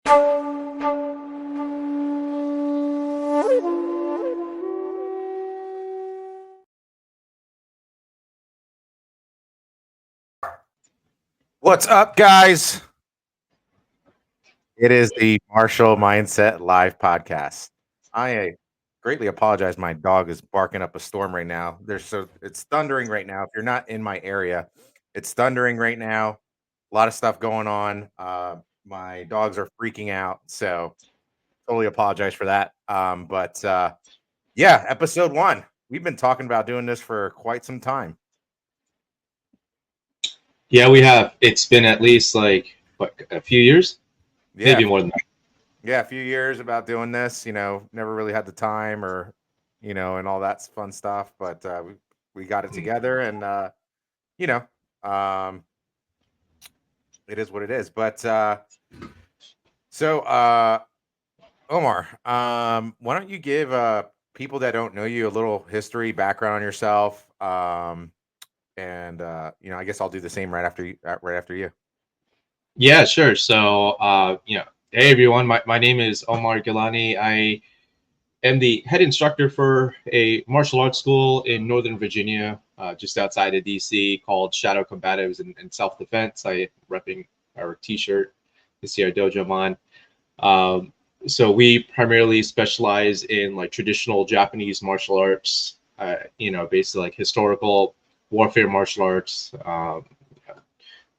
What's up, guys? It is the Martial Mindset Live podcast. I greatly apologize. My dog is barking up a storm right now. It's thundering right now. If you're not in my area, it's thundering right now. A lot of stuff going on. My dogs are freaking out, so totally apologize for that. But yeah, episode 1. We've been talking about doing this for quite some time. Yeah, we have. It's been at least like what, a few years, Yeah, maybe more than that. yeah, a few years about doing this. Never really had the time or and all that fun stuff. But we got it Mm. together, and you know, um, it is what it is. But so Omar, why don't you give people that don't know you a little history, background on yourself, and I guess I'll do the same right after you. Right after you. Yeah, sure. So, hey everyone, my name is Omar Gilani. I am the head instructor for a martial arts school in Northern Virginia, just outside of DC, called Shadow Combatives and Self Defense. I am repping our T-shirt. You see our dojo on. So we primarily specialize in like traditional Japanese martial arts. Basically like historical warfare martial arts,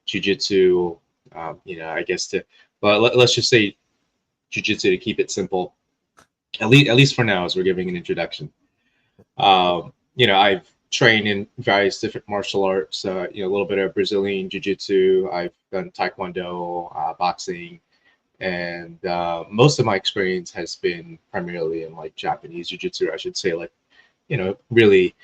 jujitsu. I guess but let's just say jujitsu to keep it simple. At least for now, as we're giving an introduction. I've trained in various different martial arts. A little bit of Brazilian jiu-jitsu. I've done taekwondo, boxing, and most of my experience has been primarily in like Japanese jiu-jitsu. I should say, like, really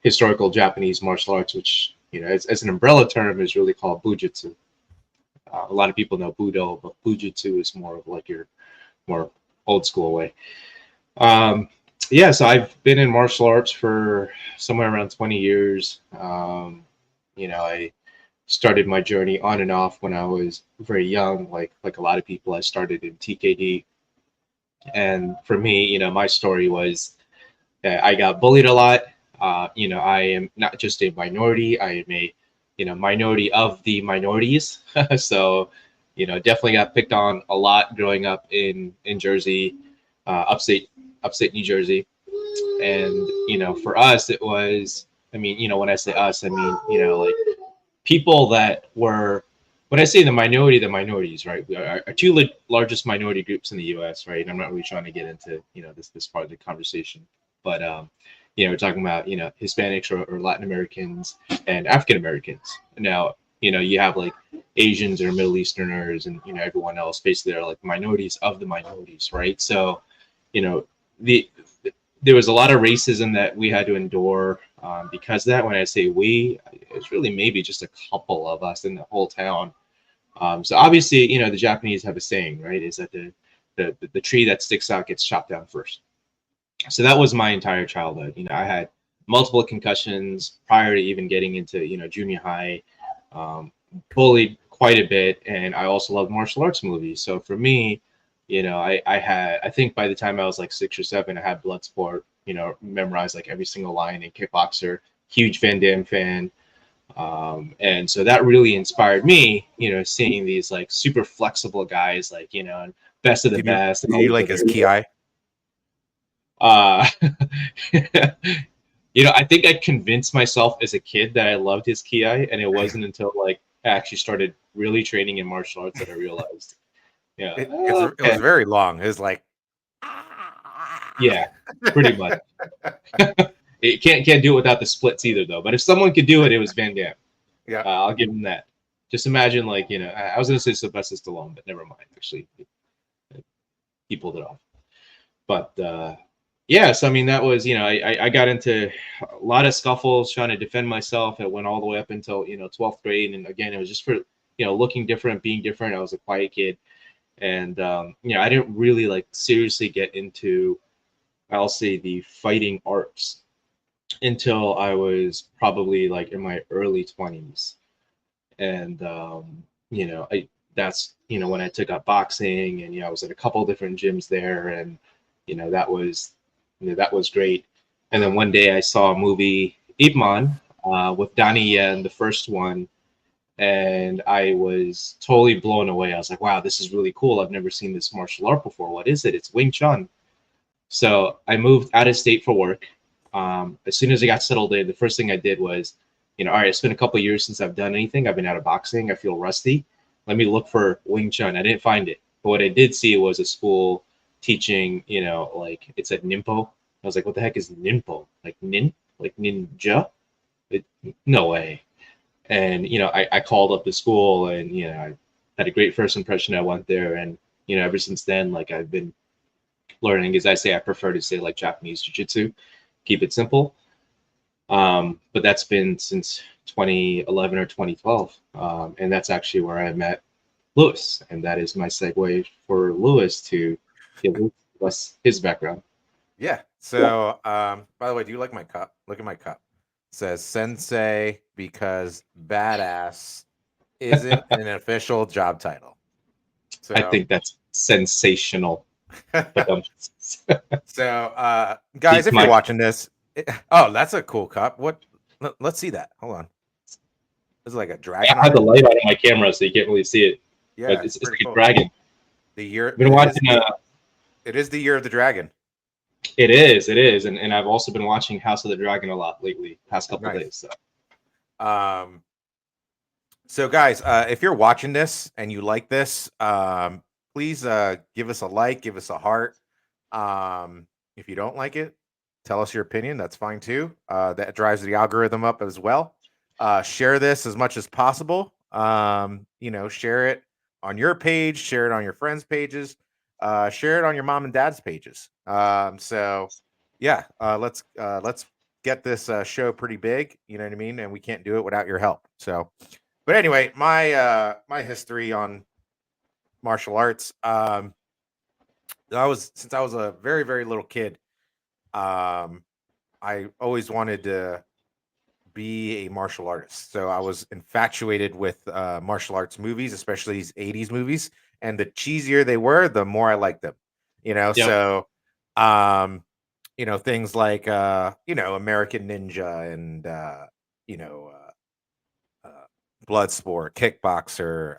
historical Japanese martial arts, which as an umbrella term is really called bujitsu. A lot of people know budo, but bujitsu is more of like your more old school way. So I've been in martial arts for somewhere around 20 years. I started my journey on and off when I was very young, like a lot of people. I started in TKD, and for me, my story was that I got bullied a lot. I am not just a minority; I am a minority of the minorities. So, definitely got picked on a lot growing up in Jersey, upstate New Jersey. And for us it was, I mean, when I say us, I mean, like people that were, when I say the minority, the minorities, right? We are our two largest minority groups in the US, right? And I'm not really trying to get into this part of the conversation, but we're talking about Hispanics or Latin Americans and African Americans. Now, you have like Asians or Middle Easterners and everyone else. Basically they're like minorities of the minorities, right? So you know the there was a lot of racism that we had to endure because of that. When I say we, it's really maybe just a couple of us in the whole town. So obviously, the Japanese have a saying, right? Is that the tree that sticks out gets chopped down first. So that was my entire childhood. I had multiple concussions prior to even getting into junior high. Um, Bullied quite a bit, and I also loved martial arts movies. So for me, I think by the time I was like 6 or 7, I had Bloodsport, memorized like every single line in Kickboxer. Huge Van Damme fan. And so that really inspired me, seeing these like super flexible guys, like, and best of the Did you best. And did all you these like other his ki? uh, I think I convinced myself as a kid that I loved his ki, and it wasn't until like I actually started really training in martial arts that I realized, yeah, It was okay, very long. It was like yeah, pretty much. It can't do it without the splits either, though. But if someone could do it, it was Van Damme. yeah. I'll give him that. Just imagine, like, I was gonna say Sylvester Stallone, but never mind. Actually, he pulled it off. But yeah, so I mean, that was, I got into a lot of scuffles trying to defend myself. It went all the way up until 12th grade, and again, it was just for looking different, being different. I was a quiet kid, and I didn't really like seriously get into, I'll say, the fighting arts until I was probably like in my early 20s. And that's when I took up boxing, and I was at a couple different gyms there, and that was that was great. And then one day I saw a movie, Ip Man, with Donnie Yen, the first one, and I was totally blown away. I was like, wow, this is really cool. I've never seen this martial art before. What is it? It's Wing Chun. So I moved out of state for work. As soon as I got settled in, the first thing I did was, all right, it's been a couple of years since I've done anything. I've been out of boxing. I feel rusty. Let me look for Wing Chun. I didn't find it. But what I did see was a school teaching, like it said Nimpo. I was like, what the heck is Nimpo? Like like ninja? It, no way. And, I called up the school, and, I had a great first impression. I went there, and, ever since then, like I've been learning. As I say, I prefer to say like Japanese jiu-jitsu, keep it simple. But that's been since 2011 or 2012. And that's actually where I met Lewis. And that is my segue for Lewis to give us his background. Yeah. So, by the way, do you like my cup? Look at my cup. It says Sensei because badass isn't an official job title. I So, think that's sensational. But so guys, he's if you're my watching this, oh, that's a cool cup. What? Let's see that. Hold on. This is like a dragon I on have the it. light on my camera, so you can't really see it. Yeah, But it's it's pretty like a cool. dragon. The year I've been watching it is the year of the dragon. it is, and I've also been watching House of the Dragon a lot lately, past couple Nice. days. So Um, So, guys, if you're watching this and you like this, please give us a like, give us a heart. If you don't like it, tell us your opinion. That's fine too. That drives the algorithm up as well. Share this as much as possible. Share it on your page, share it on your friends' pages, share it on your mom and dad's pages. Yeah, let's get this show pretty big. You know what I mean? And we can't do it without your help. So. But anyway, my history on martial arts. Since I was a very very little kid. Um, I always wanted to be a martial artist, so I was infatuated with martial arts movies, especially these '80s movies. And the cheesier they were, the more I liked them. You know, yep. so um, things like American Ninja and you know. Uh, Bloodsport, Kickboxer,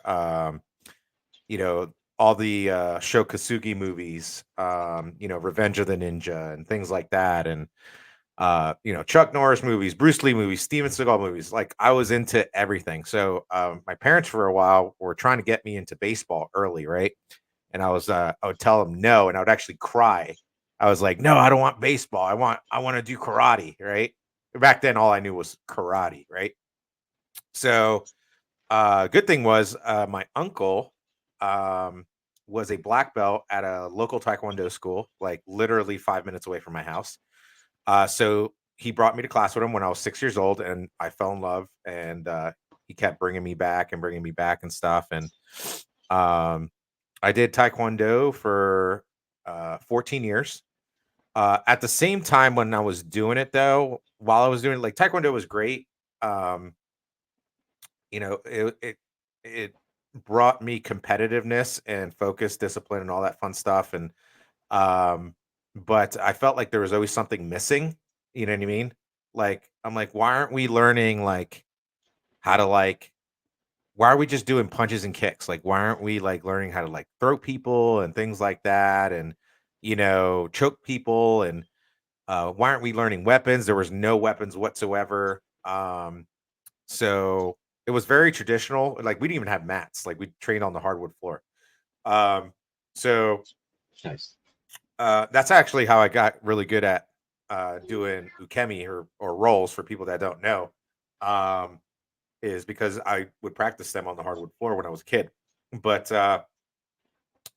all the Shokasugi movies, Revenge of the Ninja and things like that. And, Chuck Norris movies, Bruce Lee movies, Steven Seagal movies. Like I was into everything. So my parents for a while were trying to get me into baseball early, right? And I would tell them no, and I would actually cry. I was like, no, I don't want baseball. I want to do karate, right? Back then, all I knew was karate, right? So good thing was my uncle um, was a black belt at a local taekwondo school, like literally 5 minutes away from my house. So he brought me to class with him when I was 6 years old, and I fell in love. And he kept bringing me back and stuff. And um, I did taekwondo for 14 years. At the same time, when I was doing it, though, while I was doing it, like taekwondo was great. Um, it brought me competitiveness and focus, discipline, and all that fun stuff. And um, but I felt like there was always something missing. You know what I mean? Like I'm like, why aren't we learning like how to like? Why are we just doing punches and kicks? Like, why aren't we like learning how to like throw people and things like that, and choke people? And why aren't we learning weapons? There was no weapons whatsoever. So it was very traditional. Like we didn't even have mats. Like we trained on the hardwood floor. Um, so Nice. that's actually how I got really good at doing ukemi or rolls for people that don't know. Um, is because I would practice them on the hardwood floor when I was a kid. But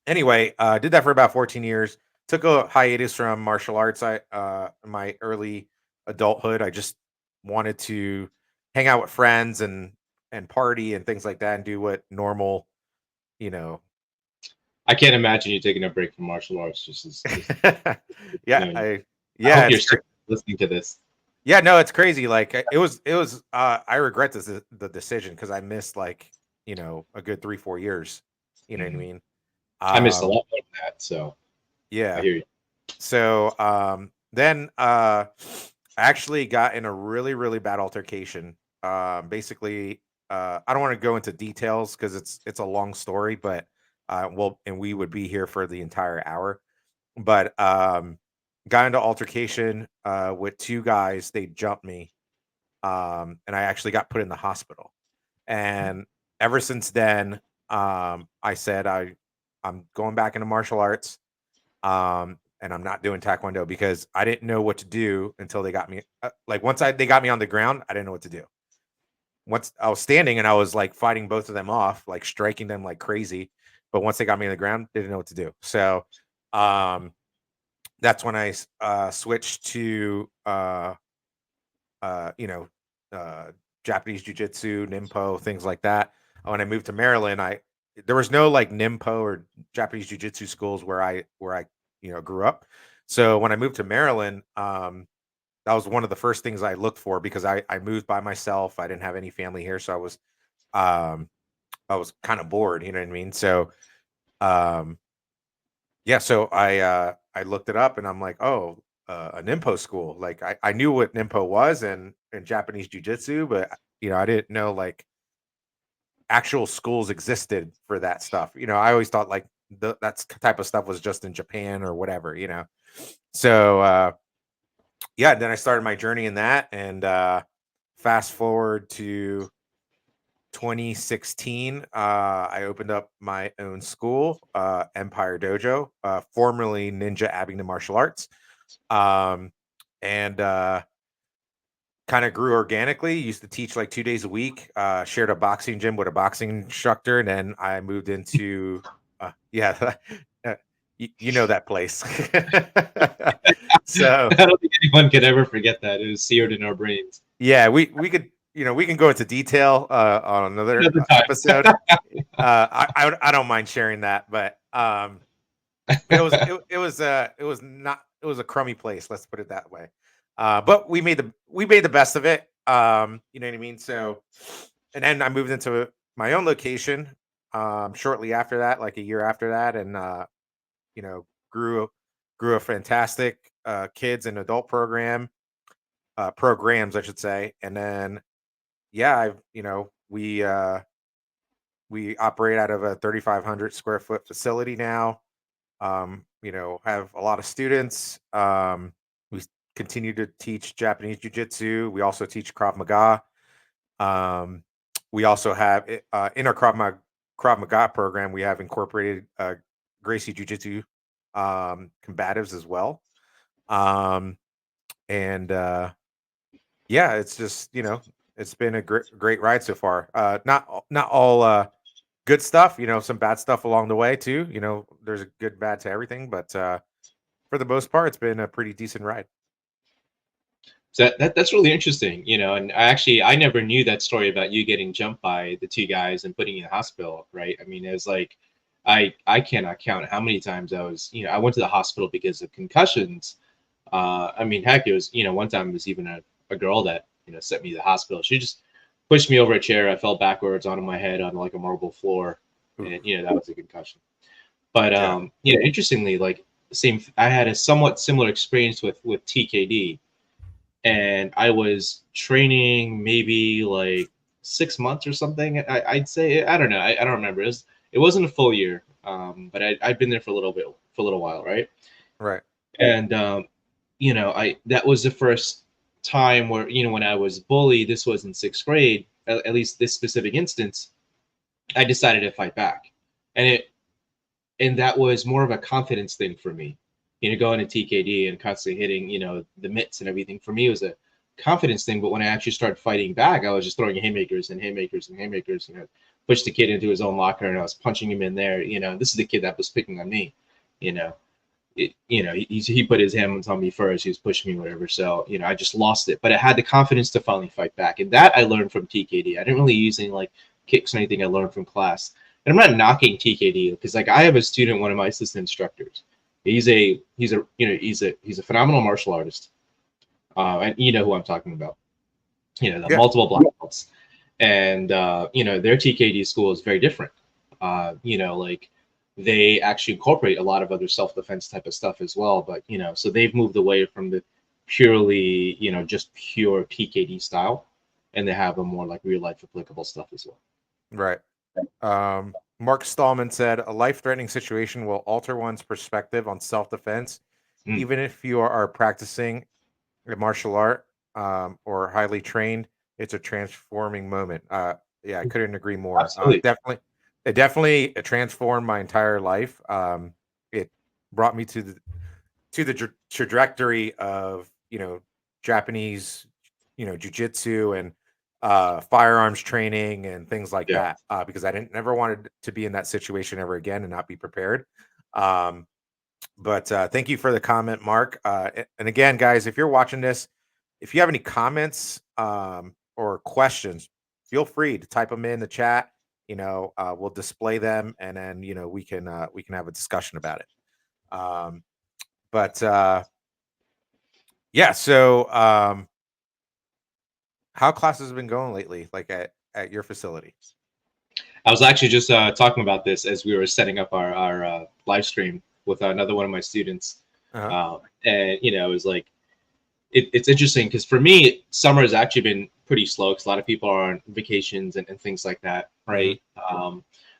anyway, did that for about 14 years. Took a hiatus from martial arts. My early adulthood, I just wanted to hang out with friends and party and things like that, and do what normal, you know. I can't imagine you taking a break from martial arts. Just yeah, doing. I I yeah, hope it's you're still listening to this. yeah, no, it's crazy. Like it was. I regret the decision because I missed like a good 3-4 years. You know what I Hmm. mean? I missed a Um, lot of that, so I yeah. hear you. So then I actually got in a really, really bad altercation. Basically, I don't want to go into details because it's a long story, but well, and we would be here for the entire hour. But got into altercation with two guys. They jumped me, and I actually got put in the hospital. And ever since then, I said I'm going back into martial arts, and I'm not doing taekwondo because I didn't know what to do until they got me. Like once they got me on the ground, I didn't know what to do. Once I was standing and I was like fighting both of them off, like striking them like crazy. But once they got me on the ground, they didn't know what to do. So um, that's when I switched to uh, you know, uh, Japanese jiu-jitsu, Nimpo, things like that. When I moved to Maryland, I there was no like Nimpo or Japanese jiu-jitsu schools where I grew up. So when I moved to Maryland, that was one of the first things I looked for because I moved by myself. I didn't have any family here, so um I was kind of bored, you know what I mean? So um yeah, so I looked it up and I'm like, "Oh, a Nimpo school." Like I knew what Nimpo was and Japanese jiu-jitsu, but I didn't know like actual schools existed for that stuff. I always thought like type of stuff was just in Japan or whatever. So yeah, then I started my journey in that and fast forward to 2016, I opened up my own school, Empire Dojo, formerly Ninja Abingdon Martial Arts, um, and kind of grew organically. Used to teach like 2 days a week. Shared a boxing gym with a boxing instructor, and then I moved into yeah, you know that place. So I don't think anyone could ever forget that. It was seared in our brains. yeah, we could we can go into detail on another Another time. episode. I don't mind sharing that, but it was not it was a crummy place. Let's put it that way. But we made the best of it. You know what I mean. So, and then I moved into my own location shortly after that, like a year after that, and you know grew a fantastic kids and adult programs, I should say, and then yeah, I've we operate out of a 3,500 square foot facility now. Have a lot of students. We continue to teach Japanese jiu-jitsu. We also teach Krav Maga. Um, we also have in our Krav Maga program, we have incorporated Gracie Jiu-Jitsu combatives as well. Um, and yeah, it's just it's been a great ride so far. Not all good stuff. Some bad stuff along the way too. There's a good bad to everything, but for the most part, it's been a pretty decent ride. So that's really interesting, And I never knew that story about you getting jumped by the two guys and putting you in the hospital, right? I mean, it was like I cannot count how many times I went to the hospital because of concussions. I mean, heck, it was one time it was even a girl that sent me to the hospital. She just pushed me over a chair. I fell backwards onto my head on like a marble floor, Oof. and that was a concussion. But Yeah. interestingly, like same, I had a somewhat similar experience with TKD, and I was training maybe like 6 months or something. I'd say I don't know. I don't remember. It wasn't a full year, but I'd been there for a little bit for a little while, right? Right. And I that was the first time where when I was bullied. This was in sixth grade. At least this specific instance, I decided to fight back, and that was more of a confidence thing for me. Going to TKD and constantly hitting, the mitts and everything. For me, it was a confidence thing. But when I actually started fighting back, I was just throwing haymakers and haymakers and haymakers. Pushed the kid into his own locker and I was punching him in there. This is the kid that was picking on me. You know, he put his hands on me first. He was pushing me, whatever. So I just lost it. But I had the confidence to finally fight back, and that I learned from TKD. I didn't really use any like kicks or anything. I learned from class. And I'm not knocking TKD because like I have a student, one of my assistant instructors. He's a phenomenal martial artist, and you know who I'm talking about. The Yeah. multiple black belts. and their TKD school is very different. Like they actually incorporate a lot of other self-defense type of stuff as well. But so they've moved away from the purely just pure TKD style, and they have a more like real life applicable stuff as well. Right. Mark Stallman said, a life threatening situation will alter one's perspective on self defense, Mm, even if you are practicing a martial art or highly trained. It's a transforming moment. Yeah, I couldn't agree more. absolutely. It definitely transformed my entire life. It brought me to the trajectory of Japanese jujitsu and firearms training and things like Yeah. that, because I didn't never wanted to be in that situation ever again and not be prepared. um, but thank you for the comment, Mark. And again, guys, if you're watching this, if you have any comments or questions, feel free to type them in the chat. We'll display them, and then we can have a discussion about it. But yeah, so how classes have been going lately, like at your facility? I was actually just talking about this as we were setting up our live stream with another one of my students. Uh-huh. And it was like it's interesting because for me, summer has actually been pretty slow because a lot of people are on vacations and things like that, Hmm. right?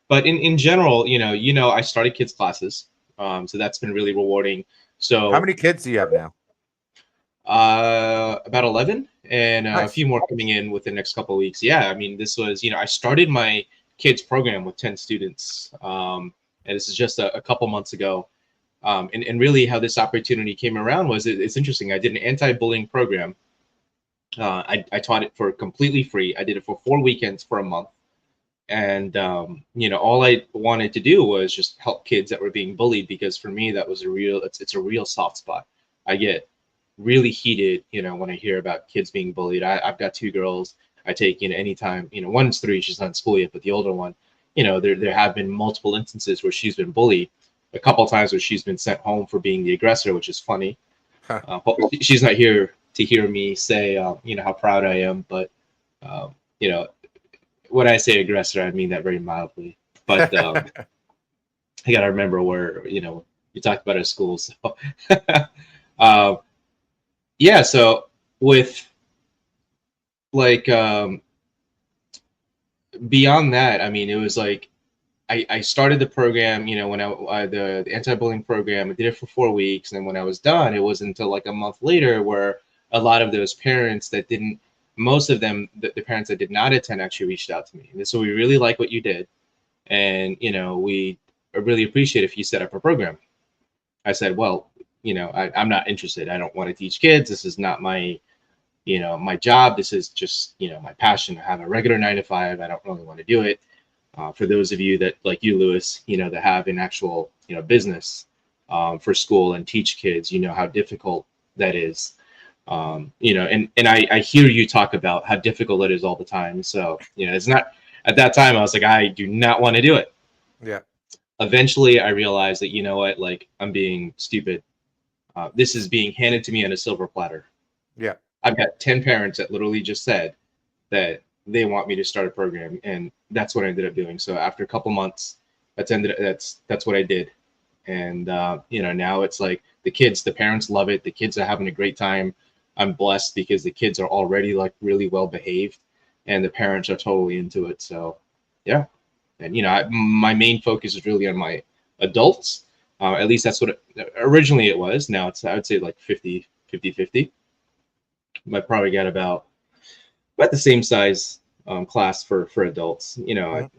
But in general, I started kids classes, so that's been really rewarding. How So many kids do you have now? about 11, and a Nice. few more coming in within the next couple of weeks. Yeah, I mean, this was I started my kids program with 10 students, and this is just a couple months ago. And really, how this opportunity came around was it's interesting. I did an anti-bullying program. I taught it for completely free. I did it for 4 weekends for a month. And all I wanted to do was just help kids that were being bullied, because for me that was it's a real soft spot. I get really heated, when I hear about kids being bullied. I've got two girls. I take anytime, one's 3, she's not in school yet, but the older one, there have been multiple instances where she's been bullied, a couple of times where she's been sent home for being the aggressor, which is funny. Huh. She's not here to hear me say how proud I am, but um, you know when I say aggressor, I mean that very mildly. But I got to remember where you talked about our schools. So, uh, yeah. So with like beyond that, I mean, it was like I started the program. When the anti-bullying program, I did it for 4 weeks, and then when I was done, it wasn't until like a month later where a lot of those parents that didn't, most of them, the parents that did not attend actually reached out to me. And so we really like what you did, and we really appreciate if you set up a program. I said, well, I'm not interested. I don't want to teach kids. This is not my job. This is just my passion. I have a regular 9 to 5. I don't really want to do it. For those of you that like you, Lewis, that have an actual business for school and teach kids, how difficult that is. And I hear you talk about how difficult it is all the time. So it's not, at that time I was like, I do not want to do it. Yeah. Eventually I realized that, what, like, I'm being stupid. This is being handed to me on a silver platter. Yeah. I've got 10 parents that literally just said that they want me to start a program, and that's what I ended up doing. So after a couple months, that's what I did. And now it's like the parents love it. The kids are having a great time. I'm blessed because the kids are already like really well behaved, and the parents are totally into it. So yeah. And my main focus is really on my adults. At least that's what originally it was. Now it's, I would say, like 50-50. I probably got about the same size class for adults. Mhm.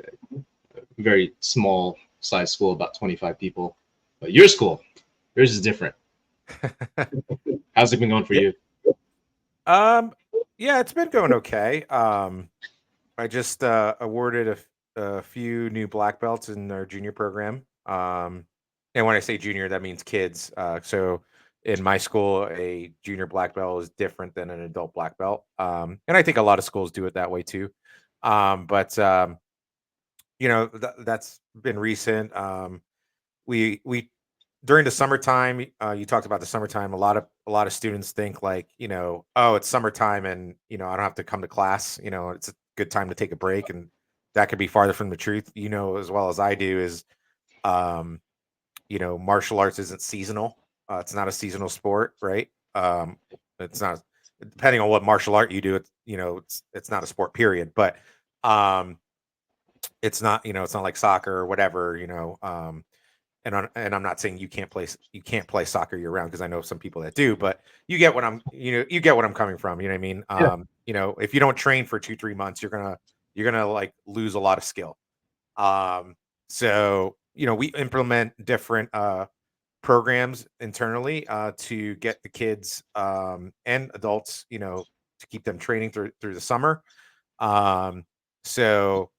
A very small size school, about 25 people. But your school, yours is different. How's it been going for Yeah. you? Um, yeah, it's been going okay. I just awarded a few new black belts in our junior program. And when I say junior, that means kids. So in my school, a junior black belt is different than an adult black belt. And I think a lot of schools do it that way too. But that's been recent. We during the summertime, you talked about the summertime. A lot of students think like, oh, it's summertime and I don't have to come to class. It's good time to take a break, and that could be farther from the truth. You know as well as I do is, um, martial arts isn't seasonal. It's not a seasonal sport, right? It's not, depending on what martial art you do. It's not a sport, period. But um, it's not, it's not like soccer or whatever. And I'm not saying you can't play soccer year round, because I know some people that do, but you get what I'm coming from. You know what I mean? Yeah. If you don't train for 2-3 months, you're gonna like lose a lot of skill. Um, so we implement different programs internally to get the kids and adults, to keep them training through the summer. Um, so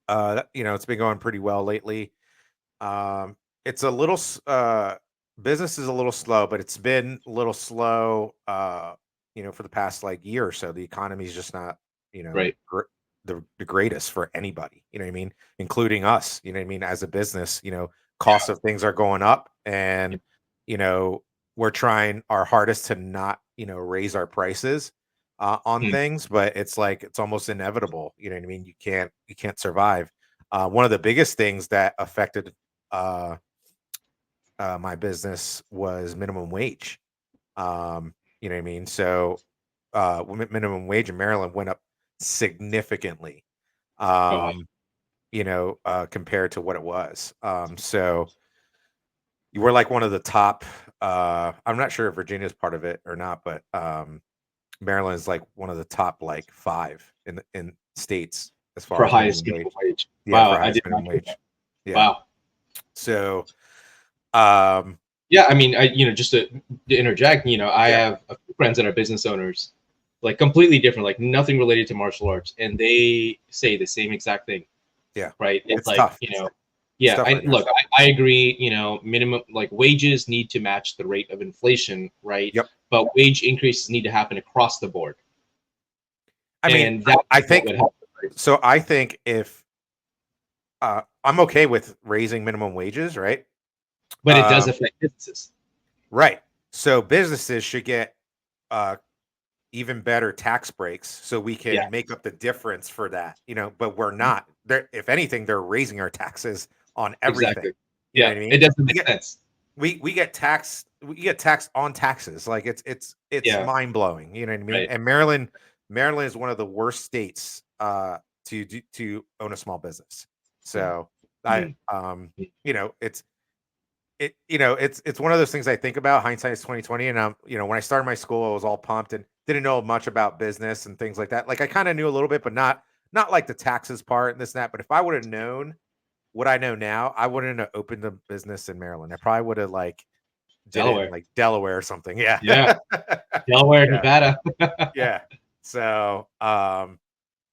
it's been going pretty well lately. It's a little business is a little slow, but it's been a little slow, for the past like year or so. The economy is just not, you know, Right. the greatest for anybody, you know what I mean, including us, you know what I mean, as a business. Costs of things are going up, and you know, we're trying our hardest to not, raise our prices on Mm. things, but it's like it's almost inevitable, you know what I mean? You can't survive. One of the biggest things that affected uh, my business was minimum wage. You know what I mean? So, minimum wage in Maryland went up significantly, Oh, um, compared to what it was. So you were like one of the top. I'm not sure if Virginia's part of it or not, but Maryland is like one of the top like five in states as far for as highest minimum minimum wage. wage. Yeah, for Wow, I highest did not minimum know that. wage. Yeah. Wow. So, um, Yeah, I mean, just to interject, I yeah, have a few friends that are business owners, like completely different, like nothing related to martial arts, and they say the same exact thing, yeah, right? It's it's like, tough. It's yeah, tough right now. I agree, minimum like wages need to match the rate of inflation, right? Yep. But wage increases need to happen across the board, I mean, and that's I what think would happen, right? so. I think if I'm okay with raising minimum wages, right? But it does Um, affect businesses. right. So businesses should get uh, even better tax breaks, so we Yeah, can make up the difference for that. But we're not. If anything, they're raising our taxes on everything. exactly. You know Yeah, what I it mean? doesn't We make get sense. taxed on taxes. Like it's Yeah, mind blowing. You know what I mean? right. And Maryland is one of the worst states to own a small business. Mm, So I mm, mm. it's one of those things I think about. Hindsight is 2020, and when I started my school, I was all pumped and didn't know much about business and things like that. Like I kind of knew a little bit, but not like the taxes part and this and that. But if I would have known what I know now, I wouldn't have opened a business in Maryland. I probably would have like did it in Delaware. like Delaware or something. Yeah. Yeah, Delaware, Yeah. Nevada. Yeah. So,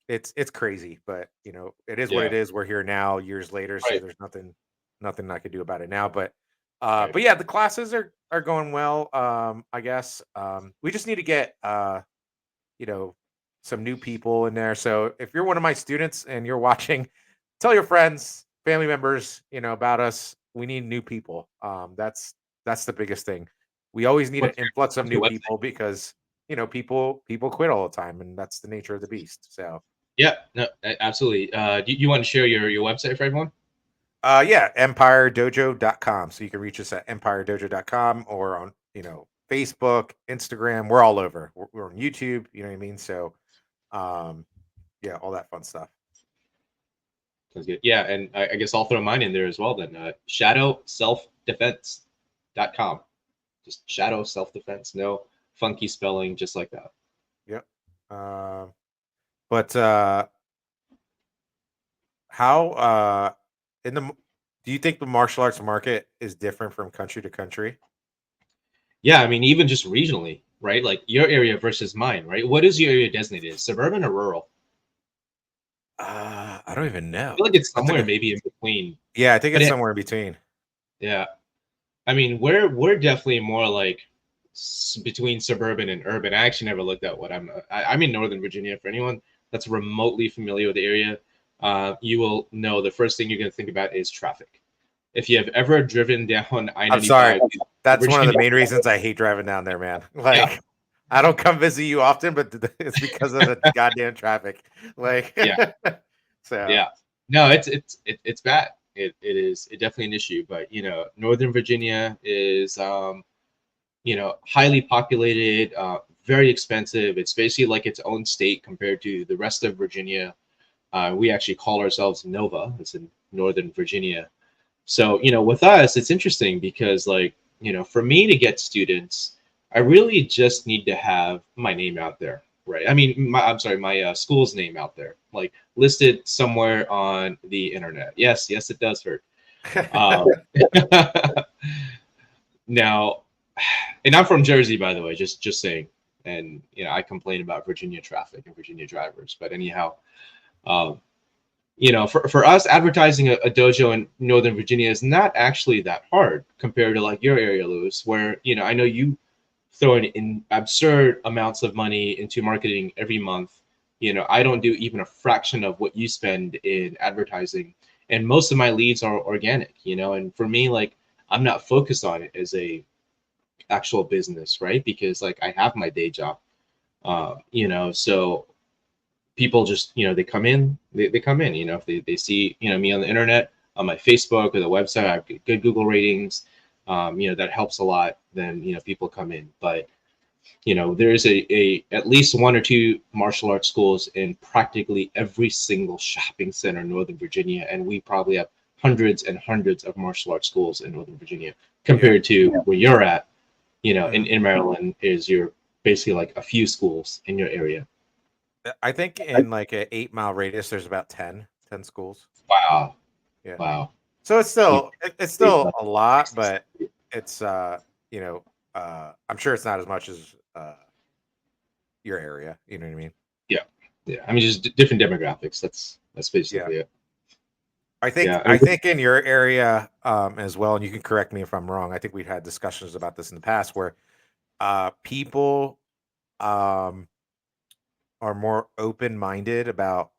it's crazy, but it is what Yeah, it is. We're here now years later, so right, there's nothing I could do about it now. But right. but yeah, the classes are going well. I guess we just need to get you know, some new people in there. So if you're one of my students and you're watching, tell your friends, family members, about us. We need new people. That's the biggest thing. We always need an influx of What's your new website? people because people quit all the time, and that's the nature of the beast. So Yeah, no, absolutely. You want to share your website for everyone? yeah, empiredojo.com. So you can reach us at empiredojo.com or on, Facebook, Instagram. We're all over. We're on YouTube, you know what I mean? So um yeah, all that fun stuff. Sounds good. Yeah, and I guess I'll throw mine in there as well then. Shadowselfdefense.com. Just shadow self defense. No funky spelling, just like that. Yep. But how in the do you think the martial arts market is different from country to country? Yeah, I mean, even just regionally, right? Like your area versus mine, right? What is your area designated? Suburban or rural? I don't even I feel know. like it's That's a somewhere good. maybe in between. Yeah, I think But it's somewhere in between. yeah, I mean, we're definitely more like between suburban and urban. I actually never looked at what I'm in Northern Virginia. For anyone that's remotely familiar with the area, you will know the first thing you're going to think about is traffic. If you have ever driven down I'm sorry. I-95 to That's one of the Virginia, main reasons I hate driving down there, man. yeah, Like, I don't come visit you often, but it's because of the goddamn traffic. Like, Yeah, so yeah. No, it's bad. It is definitely an issue. But Northern Virginia is highly populated, very expensive. It's basically like its own state compared to the rest of Virginia. We actually call ourselves Nova. It's in Northern Virginia. So, with us, it's interesting because, like, for me to get students, I really just need to have my name out there, right? I mean, I'm sorry, my school's name out there, like listed somewhere on the internet. Yes, yes, it does hurt. Um, now, and I'm from Jersey, by the way, just saying. And I complain about Virginia traffic and Virginia drivers, but anyhow, um, for us, advertising a dojo in Northern Virginia is not actually that hard compared to like your area, Lewis, where I know you throw in absurd amounts of money into marketing every month. I don't do even a fraction of what you spend in advertising, and most of my leads are organic. And for me, like, I'm not focused on it as a actual business, right? Because like I have my day job, so people just they come in, they come in. If they see me on the internet, on my Facebook or the website, I have good Google ratings, that helps a lot. Then people come in. But there's a at least one or two martial arts schools in practically every single shopping center in Northern Virginia, and we probably have hundreds and hundreds of martial arts schools in Northern Virginia yeah. compared to where you're at. Mhm. In Maryland, is you're basically like a few schools in your area. I think in like a 8 mile radius, there's about 10 schools. Wow. Yeah. Wow. So it's You still it's big still love. a lot, but it's you know, I'm sure it's not as much as your area. You know what I mean? Yeah. Yeah. I mean, just different demographics. That's Yeah. basically it. I think Yeah. I think in your area as well, and you can correct me if I'm wrong. I think we've had discussions about this in the past where people um are more open minded about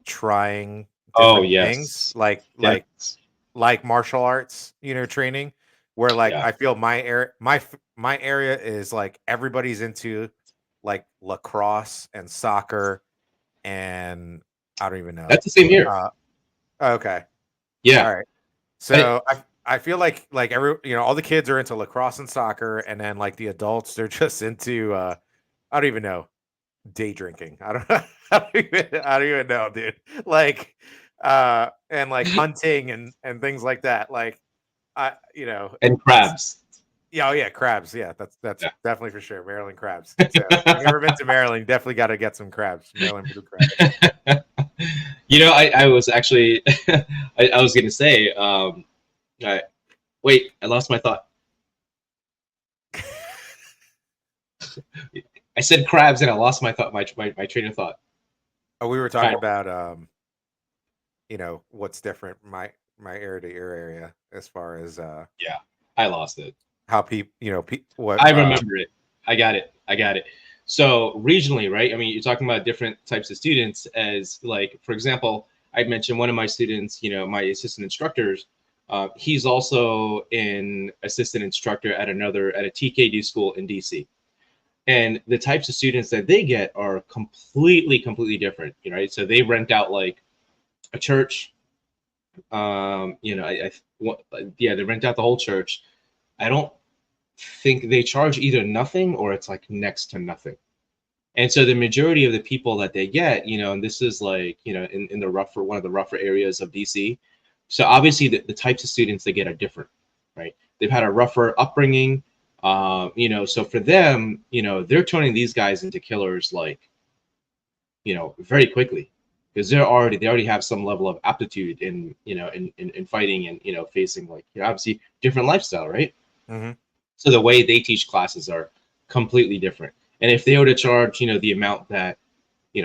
trying Oh different things yes. Yes. like martial arts, training, where like Yeah. I feel my area is like everybody's into like lacrosse and soccer and I don't even know. That's the same here. Uh okay. Yeah. All right. I, So I feel like every all the kids are into lacrosse and soccer and then like the adults they're just into I don't even know, day drinking. I don't I don't even know, dude. Like and like hunting and things like that. Like and it's crabs. yeah, oh yeah, crabs. Yeah, that's Yeah. definitely for sure. Maryland crabs. So if you've ever been to Maryland, you definitely got to get some crabs. Maryland blue crabs. I was actually, I was gonna say, I, wait, I lost my thought. I said crabs and I lost my thought, my train of thought. Oh, we were Kind talking of, about what's different my area to your area as far as yeah, I lost it. how people what I remember it. I got it. I got it. So regionally, right? I mean, you're talking about different types of students. As like, for example, I mentioned one of my students. My assistant instructors. He's also an assistant instructor at a TKD school in DC. And the types of students that they get are completely different. Right? So they rent out like a church. Yeah, they rent out the whole church. I don't think they charge either nothing or it's like next to nothing. And so the majority of the people that they get, and this is like, in the rougher, one of the rougher areas of DC. So obviously the types of students they get are different, right? They've had a rougher upbringing. So for them, they're turning these guys into killers like, very quickly because they already have some level of aptitude in fighting and, facing like, obviously different lifestyle, right? Mhm. So the way they teach classes are completely different. And if they were to charge, the amount that,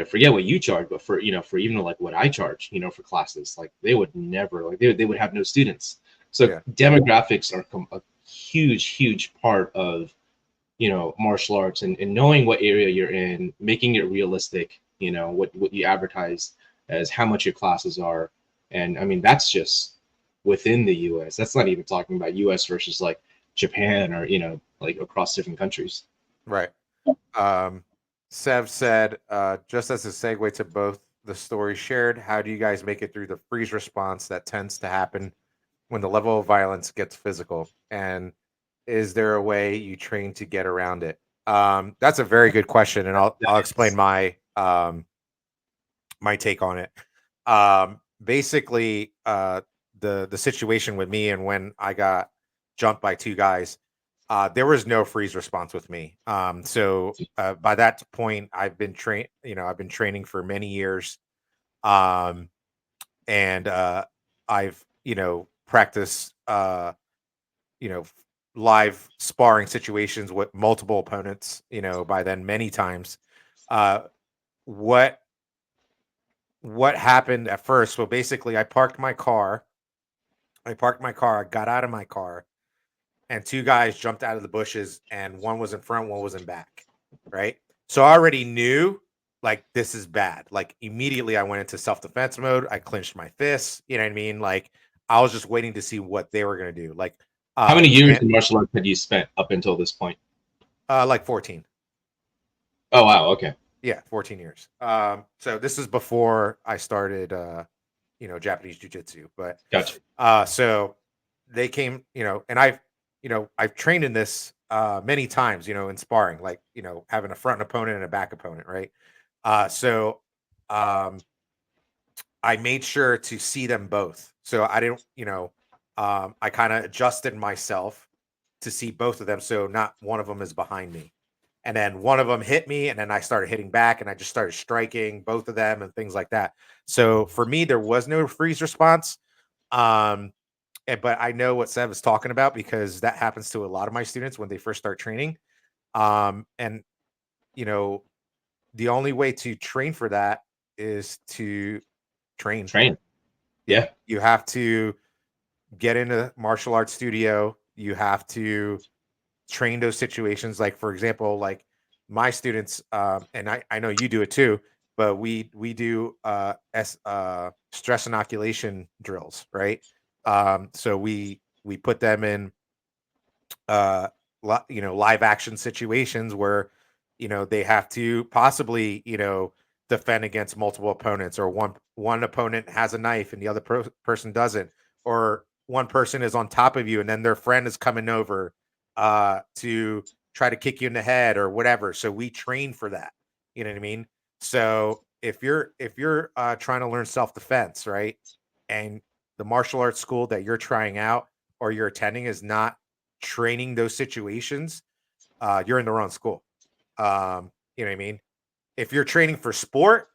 forget what you charge, but for even like what I charge, for classes, like they would never, like they would have no students. So Yeah. demographics are a huge part of, martial arts and knowing what area you're in, making it realistic, what you advertise as how much your classes are. And I mean, that's just within the US. That's not even talking about US versus like Japan or, like across different countries. Right. Um, Sev said, just as a segue to both the stories shared, how do you guys make it through the freeze response that tends to happen when the level of violence gets physical? And is there a way you train to get around it? That's a very good question, and I'll explain That's my take on it. Basically, the situation with me and when I got jumped by two guys, there was no freeze response with me. So by that point, I've been trained. I've been training for many years, um, and I've practiced live sparring situations with multiple opponents. By then many times. Uh, what what happened at first? Well, basically, I parked my car. I got out of my car, and two guys jumped out of the bushes, and one was in front, one was in back. Right. So I already knew like this is bad. Like immediately I went into self-defense mode. I clenched my fists. You know what I mean? Like I was just waiting to see what they were gonna do. how many years Jan- in martial arts had you spent up until this point? like 14. Oh wow, okay, Yeah, 14 years. So this is before I started Japanese jiu-jitsu. But gotcha. so they came, and I've trained in this many times, in sparring, like, having a front opponent and a back opponent, right? So um I made sure to see them both. So I didn't, I kind of adjusted myself to see both of them. So not one of them is behind me. And then one of them hit me, and then I started hitting back, and I just started striking both of them and things like that. So for me, there was no freeze response. Um, but I know what Sev is talking about because that happens to a lot of my students when they first start training. And you know, the only way to train for that is to train. Train, Yeah, yeah, you have to get in a martial arts studio. You have to train those situations. Like for example, like my students, and I know you do it too, but we do stress inoculation drills, right? So we put them in uh live action situations where they have to possibly defend against multiple opponents, or one opponent has a knife and the other person doesn't, or one person is on top of you and then their friend is coming over to try to kick you in the head or whatever. So we train for that. You know what I mean? So if you're trying to learn self-defense, right, and the martial arts school that you're trying out or you're attending is not training those situations, you're in the wrong school. You know what I mean? If you're training for sport,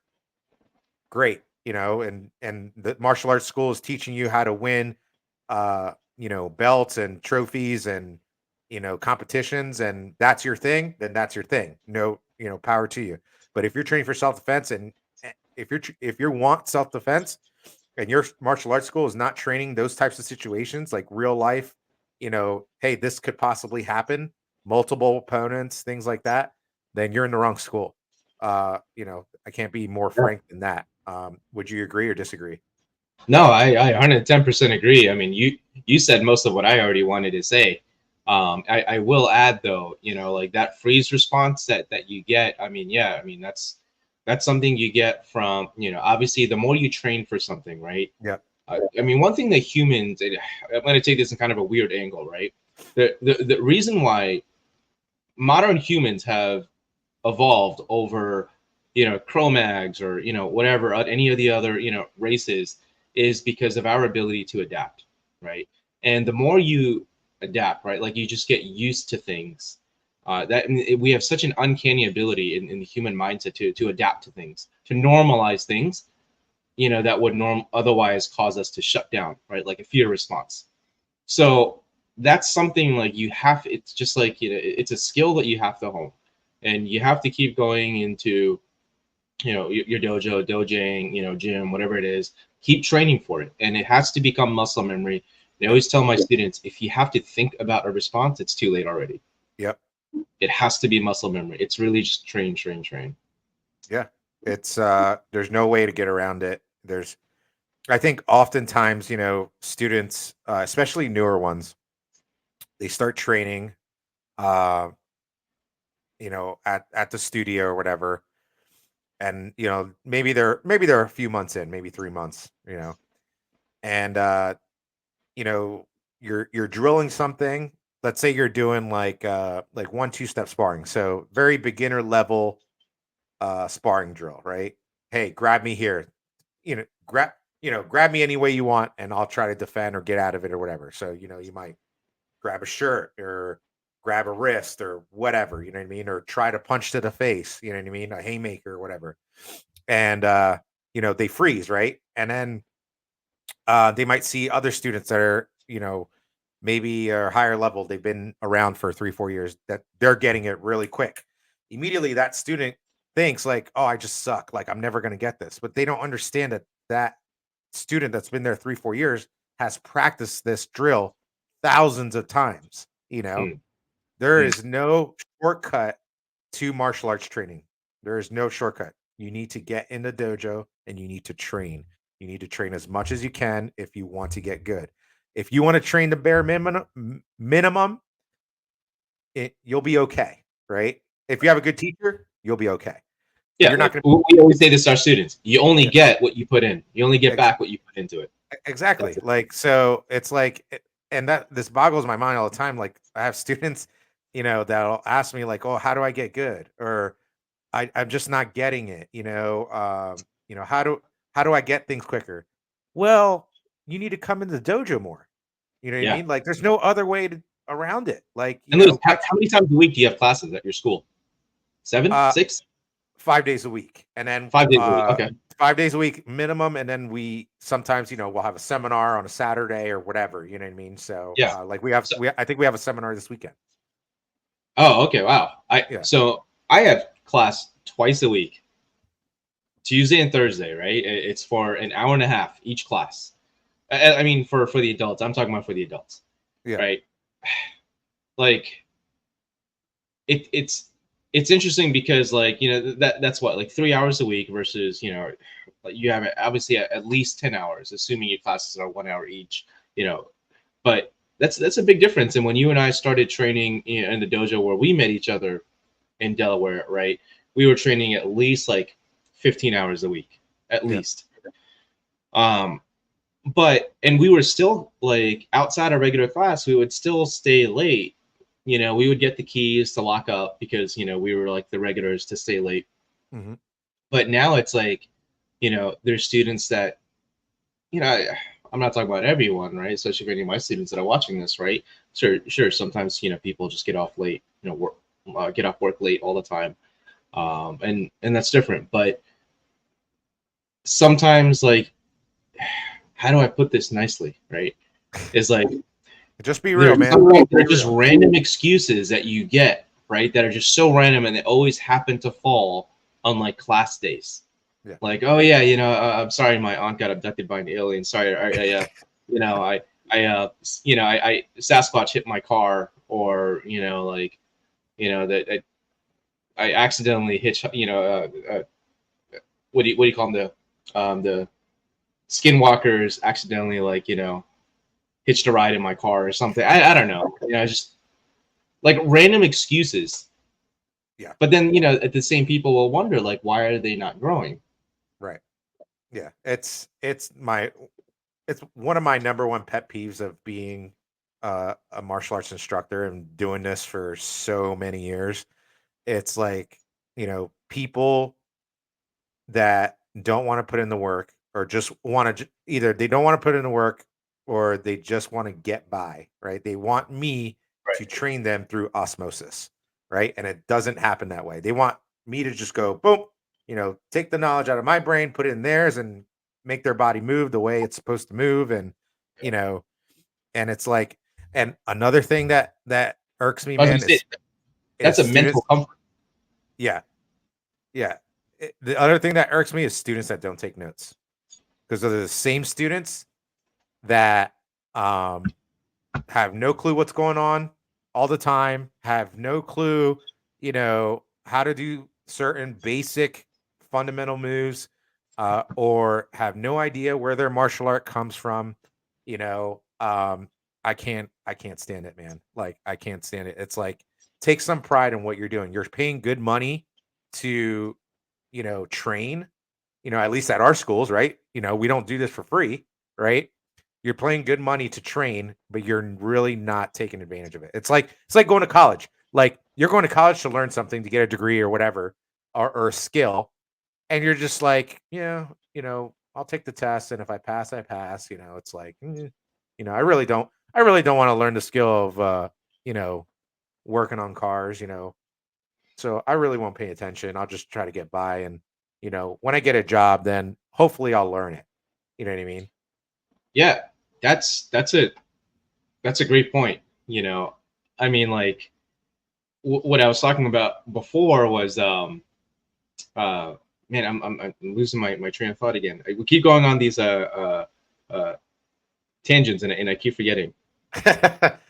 great, and the martial arts school is teaching you how to win, belts and trophies and competitions, and that's your thing. Then that's your thing. No, power to you. But if you're training for self defense, and if you want self defense, and your martial arts school is not training those types of situations, like real life, hey, this could possibly happen, multiple opponents, things like that, then you're in the wrong school. I can't be more yeah. frank than that. Would you agree or disagree? No, I 110% agree. I mean, you said most of what I already wanted to say. I will add though, like that freeze response that you get. I mean, yeah, I mean that's something you get from, obviously the more you train for something, right? Yep. I mean, one thing that humans, I'm going to take this in kind of a weird angle, right? The reason why modern humans have evolved over Cro-Mags or whatever any of the other races is because of our ability to adapt, right? And the more you adapt, right, like you just get used to things. We have such an uncanny ability in the human mindset to adapt to things, to normalize things, that would otherwise cause us to shut down, right, like a fear response. So that's something like it's just like it's a skill that you have to hone, and you have to keep going into your dojo, dojang, gym, whatever it is. Keep training for it, and it has to become muscle memory. I Yep. always tell my students, if you have to think about a response, it's too late already. Yep. It has to be muscle memory. It's really just train, train, train. Yeah. It's there's no way to get around it. There's I think oftentimes, students, especially newer ones, they start training. Uh at the studio or whatever, and maybe they're a few months in, maybe 3 months, and you're drilling something. Let's say you're doing like 1-2 step sparring, so very beginner level sparring drill, right? Hey, grab me here, grab me any way you want, and I'll try to defend or get out of it or whatever. So you might grab a shirt or grab a wrist or whatever, you know what I mean, or try to punch to the face, you know what I mean, a haymaker or whatever, and they freeze, right? And then they might see other students that are, maybe are higher level. They've been around for 3-4 years, that they're getting it really quick. Immediately, that student thinks like, "Oh, I just suck. Like I'm never going to get this." But they don't understand that that student that's been there 3-4 years has practiced this drill thousands of times. Mm, There mm. is no shortcut to martial arts training. There is no shortcut. You need to get in the dojo and you need to train. You need to train as much as you can if you want to get good. If you want to train the bare minimum, you'll be okay, right? If you have a good teacher, you'll be okay. Yeah, You're not going to. we always say this to our students. You only Yeah, get what you put in. You only get ex- back what you put into it. That's exactly. it. Like so, it's like, and that this boggles my mind all the time. Like I have students, that'll ask me like, "Oh, how do I get good?" Or I'm just not getting it. How do I get things quicker? Well, you need to come in the dojo more. You know what I Yeah. mean? Like there's no other way around it. Like, And Louis, how many times a week do you have classes at your school? Seven, uh 6, 5 days a week. And then 5 days a week. Okay. 5 days a week minimum. And then we sometimes, we'll have a seminar on a Saturday or whatever, you know what I mean? So Yeah. like we have So, I think we have a seminar this weekend. oh, okay. Wow. Yeah. So I have class twice a week, Tuesday and Thursday. Right. It's for an hour and a half each class. I mean, for the adults. I'm talking about for the adults. Yeah. Right. Like it's interesting because like that's what, like 3 hours a week versus like you have obviously at least 10 hours, assuming your classes are 1 hour each. you know but that's a big difference. And when you and I started training in the dojo where we met each other in Delaware, right, we were training at least like 15 hours a week at Yeah. least. um and we were still like outside of regular class, we would still stay late. We would get the keys to lock up because we were like the regulars to stay late. Hmm. But now it's like, there's students that, I'm not talking about everyone, right? Especially for any of my students that are watching this, right? Sure. Sometimes people just get off late, work, get off work late all the time, and that's different. But sometimes, like, how do I put this nicely, right? Is like Just be real, There's man. there are Be just real. random excuses that you get, right? That are just so random, and they always happen to fall on like class days. Yeah. Like, oh yeah, I'm sorry, my aunt got abducted by an alien. Sorry, you know, I Sasquatch hit my car, or like, that I accidentally hitch, what do you call them, the skinwalkers accidentally, like, hitched a ride in my car or something. I don't know. Just like random excuses. Yeah. But then, at the same people will wonder, like, why are they not growing? Right. Yeah. It's one of my number one pet peeves of being a martial arts instructor and doing this for so many years. It's like, people that don't want to put in the work, or just want to, either they don't want to put in the work or they just want to get by, right? They want me to Right. train them through osmosis, right? And it doesn't happen that way. They want me to just go boom, take the knowledge out of my brain, put it in theirs, and make their body move the way it's supposed to move. And you know and it's like, and another thing that irks me, I was gonna man, say is that's a mental students. comfort. Yeah. Yeah. The other thing that irks me is students that don't take notes, because they're the same students that um, have no clue what's going on all the time, have no clue, how to do certain basic fundamental moves, or have no idea where their martial art comes from. You know, I can't stand it, man. Like I can't stand it. It's like take some pride in what you're doing. You're paying good money to, train, at least at our schools, right? We don't do this for free, right? You're paying good money to train, but you're really not taking advantage of it. It's like going to college. Like you're going to college to learn something, to get a degree or whatever, or a skill, and you're just like, yeah, I'll take the test, and if I pass, I pass. It's like, I really don't want to learn the skill of, you know, working on cars. So I really won't pay attention. I'll just try to get by, and when I get a job, then hopefully I'll learn it. You know what I mean? Yeah, that's a great point. I mean, like what I was talking about before was uh man, I'm losing my train of thought again. We keep going on these uh tangents, and I keep forgetting.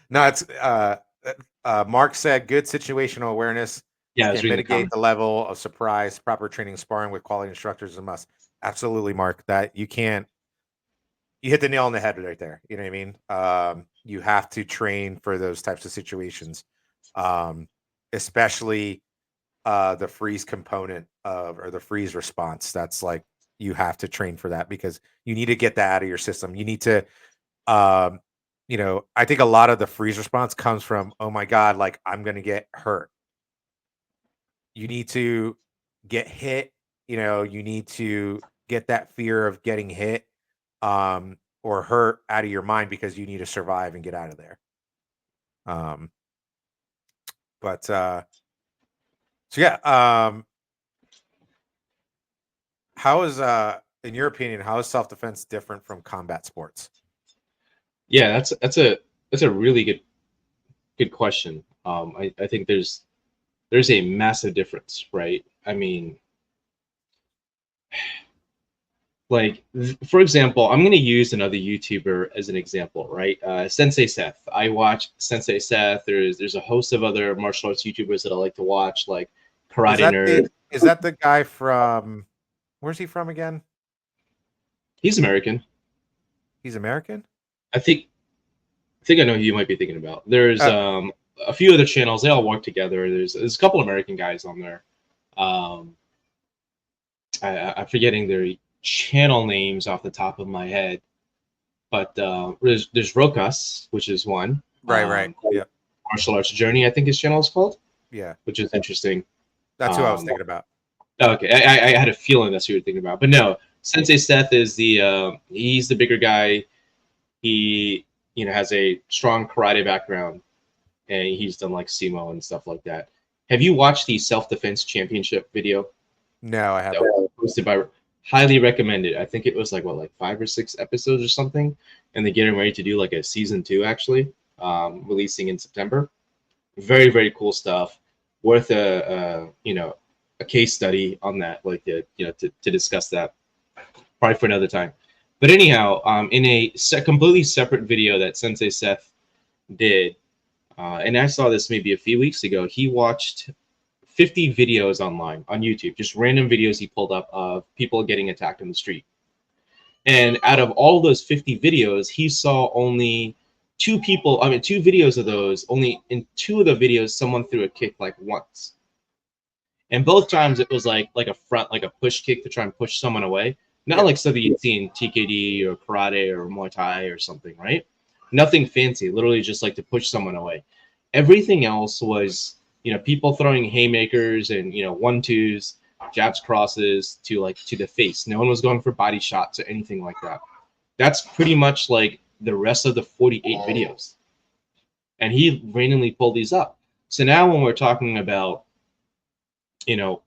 No, it's Mark said good situational awareness Yeah, I was can reading the mitigate comments. the level of surprise. Proper training, sparring with quality instructors is a must. Absolutely, Mark. That you can't. You hit the nail on the head right there. You know what I mean? You have to train for those types of situations, um, especially the freeze component of, or the freeze response. That's like, you have to train for that, because you need to get that out of your system. You need to, um, I think a lot of the freeze response comes from, oh my God, like I'm going to get hurt. You need to get hit. You need to get that fear of getting hit, or hurt out of your mind, because you need to survive and get out of there. Um, but so yeah, how is, in your opinion, how is self defense different from combat sports? Yeah, that's a really good question. I think there's a massive difference, right? I mean, like for example, I'm going to use another YouTuber as an example, right? Sensei Seth. I watch Sensei Seth. There's a host of other martial arts YouTubers that I like to watch, like Is Karate that Nerd. the is that the guy from, where's he from again? He's American. He's American? I think I know who you might be thinking about. There's Okay. a few other channels. They all work together. There's a couple American guys on there. Um, I'm forgetting their channel names off the top of my head, but there's Rokas, which is one. Right. Yeah. Martial Arts Journey, I think his channel is called, Yeah. which is interesting. That's who I was Um, thinking about. okay, I had a feeling that's who you're thinking about, but Yeah. no, Sensei Seth is he's the bigger guy. He has a strong karate background, and he's done like SEMO and stuff like that. Have you watched the self defense championship video No, I that haven't. was posted by? Highly recommended. I think it was like what, like 5 or 6 episodes or something, and they're getting ready to do like a season 2 actually, releasing in September. Very very cool stuff. Worth a case study on that, like to discuss that probably for another time. But anyhow, in a completely separate video that Sensei Seth did, and I saw this maybe a few weeks ago. He watched 50 videos online on YouTube, just random videos he pulled up of people getting attacked in the street. And out of all those 50 videos, he saw only two people. I mean, two videos of those. Only in two of the videos, someone threw a kick like once, and both times it was like a front, like a push kick to try and push someone away. Not Yeah. like something you'd see in TKD or karate or Muay Thai or something, right? Nothing fancy. Literally just like to push someone away. Everything else was, people throwing haymakers and 1-2s, jabs, crosses to the face. No one was going for body shots or anything like that. That's pretty much like the rest of the 48 videos. And he randomly pulled these up. So now when we're talking about, you know,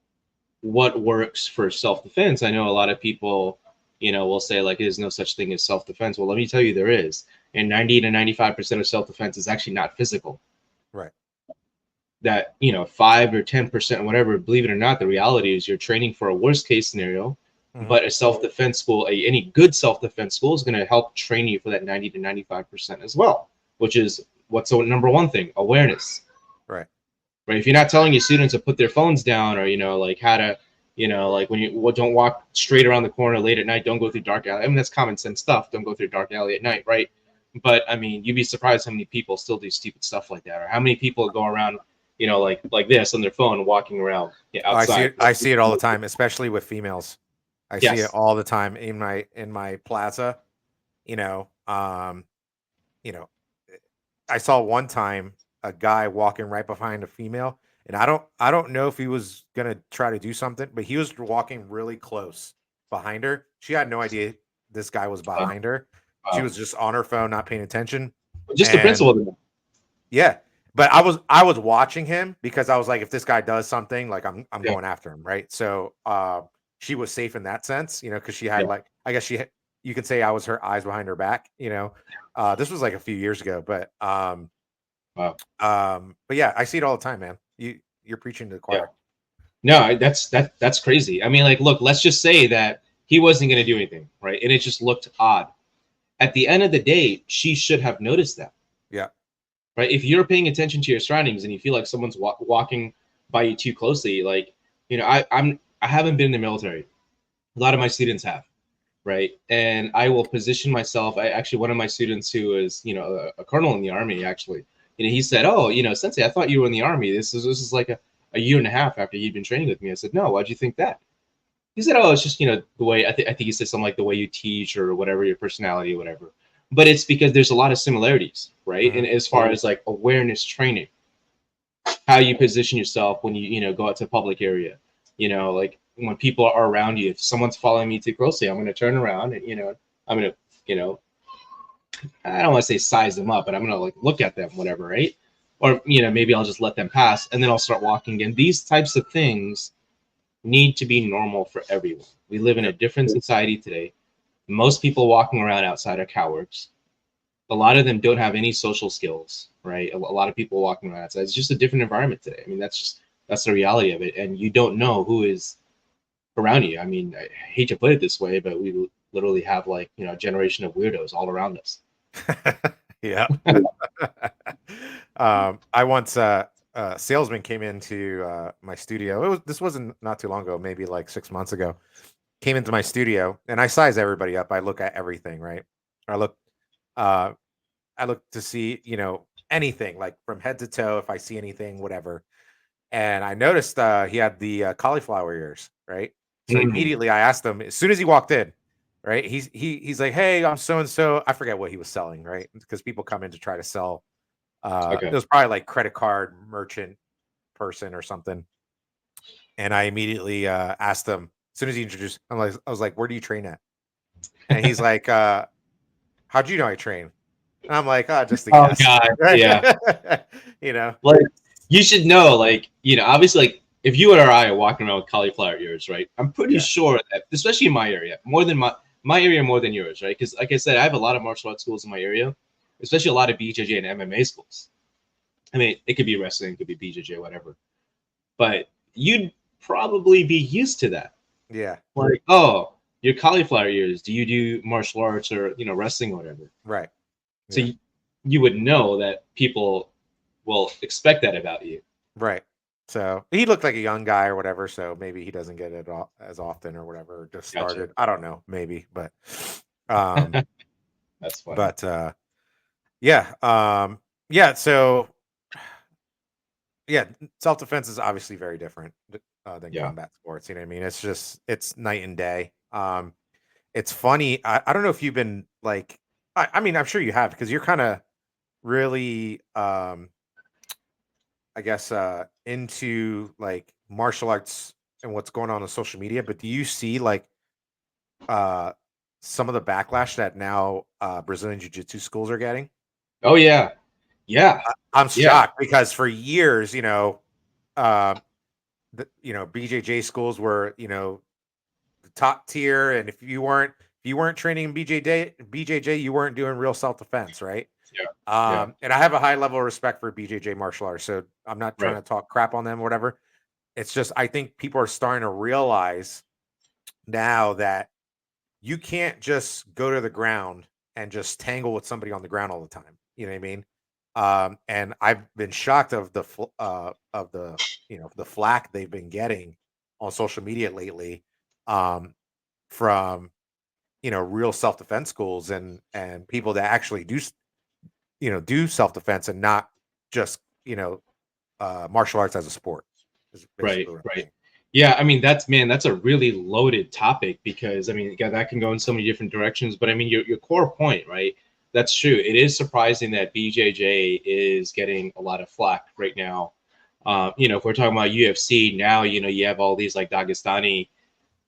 what works for self-defense, I know a lot of people, will say like there's no such thing as self-defense. Well, let me tell you there is. And 90 to 95% of self-defense is actually not physical. Right. That 5 or 10%, whatever, believe it or not, the reality is you're training for a worst case scenario. Hmm. But a self-defense school, any good self-defense school, is going to help train you for that 90 to 95% as well, which is what's the number one thing: awareness. Right. Right? If you're not telling your students to put their phones down, or like how to, like when you don't walk straight around the corner late at night, don't go through dark alley. I mean, that's common sense stuff. Don't go through dark alley at night, right? But I mean, you'd be surprised how many people still do stupid stuff like that, or how many people go around like this on their phone, walking around Oh, I see outside. it. I see it all the time, especially with females. I see it Yes. all the time in my plaza. You know, um, you know, I saw one time a guy walking right behind a female, and I don't know if he was gonna try to do something, but he was walking really close behind her. She had no idea this guy was Uh, behind her. She uh, was just on her phone, not paying attention. just the And principle. yeah, but I was watching him because I was like, if this guy does something, like I'm Yeah. going after him, right? So she was safe in that sense, because she had Yeah. like I guess you could say I was her eyes behind her back. This was like a few years ago, but Wow. yeah, I see it all the time, man. You're preaching to the Yeah. choir. No, that's crazy. I mean, like, look, let's just say that he wasn't going to do anything, right? And it just looked odd. At the end of the day, she should have noticed that, Yeah. right? If you're paying attention to your surroundings and you feel like someone's walking by you too closely, like, I haven't been in the military. A lot of my students have, right? And I will position myself. I actually, one of my students who is, a colonel in the army, actually, he said, "Oh, Sensei, I thought you were in the army. This is like a year and a half after you'd been training with me." I said, "No, why'd you think that?" He said, "Oh, it's just the way I think he said something like the way you teach or whatever, your personality or whatever." But it's because there's a lot of similarities, right? Hmm. And as far as like awareness training, how you position yourself when you go out to a public area, like when people are around you. If someone's following me too closely, I'm going to turn around and I'm going to you know I don't want to say size them up, but I'm going to like look at them, whatever, right? Or maybe I'll just let them pass and then I'll start walking again. These types of things need to be normal for everyone. We live in a Yep. different society today. Most people walking around outside are cowards. A lot of them don't have any social skills, right? A lot of people walking around outside. It's just a different environment today. I mean, that's the reality of it, and you don't know who is around you. I mean, I hate to put it this way, but we literally have like a generation of weirdos all around us. Yeah. I once a salesman came into my studio. This wasn't not too long ago, maybe like 6 months ago. Came into my studio and I size everybody up. I look at everything, right? I look uh I look to see, anything like from head to toe, if I see anything, whatever. And I noticed he had the cauliflower ears, right? So Mm, immediately I asked him as soon as he walked in, right? He's like, "Hey, I'm so and so." I forget what he was selling, right? Because people come in to try to sell. It okay. was probably like credit card merchant person or something. And I immediately asked him as soon as he introduced. I was like, "Where do you train at?" And he's like, "How'd you know I train?" And I'm like, "Oh, just a Oh guess." God, Right? yeah. you know, Like you should know, like obviously, like if you and I are walking around with cauliflower ears, right? I'm pretty yeah, sure that, especially in my area, more than my area more than yours, right? Because like I said, I have a lot of martial arts schools in my area, especially a lot of BJJ and MMA schools. I mean, it could be wrestling, it could be BJJ, whatever. But you'd probably be used to that. yeah, Like, oh, your cauliflower ears. Do you do martial arts or wrestling or whatever? right, So yeah. you would know that people will expect that about you. Right. So he looked like a young guy or whatever. So maybe he doesn't get it as often or whatever. Or just Gotcha. started. I don't know. Maybe, um, That's funny. but yeah, yeah. So yeah, self defense is obviously very different than Yeah. combat sports. You know what I mean? It's night and day. It's funny. I don't know if you've been like. I mean, I'm sure you have because you're kind of really I guess, into like martial arts and what's going on social media, but do you see like uh some of the backlash that now Brazilian jiu-jitsu schools are getting? Oh yeah. Yeah. I'm Yeah. shocked because for years, um BJJ schools were, the top tier, and if you weren't training in BJJ, you weren't doing real self-defense, right? Yeah. Yeah. And I have a high level of respect for BJJ martial arts, so I'm not trying Right. to talk crap on them or whatever. It's just I think people are starting to realize now that you can't just go to the ground and just tangle with somebody on the ground all the time. You know what I mean? And I've been shocked of the flack they've been getting on social media lately, um, from real self defense schools and people that actually do self defense and not just martial arts as a sport. Is Right, basically what I'm right. saying. Yeah, I mean that's man, that's a really loaded topic because I mean, yeah, that can go in so many different directions. But I mean, your core point, right? That's true. It is surprising that BJJ is getting a lot of flack right now. If we're talking about UFC now, you have all these like Dagestani,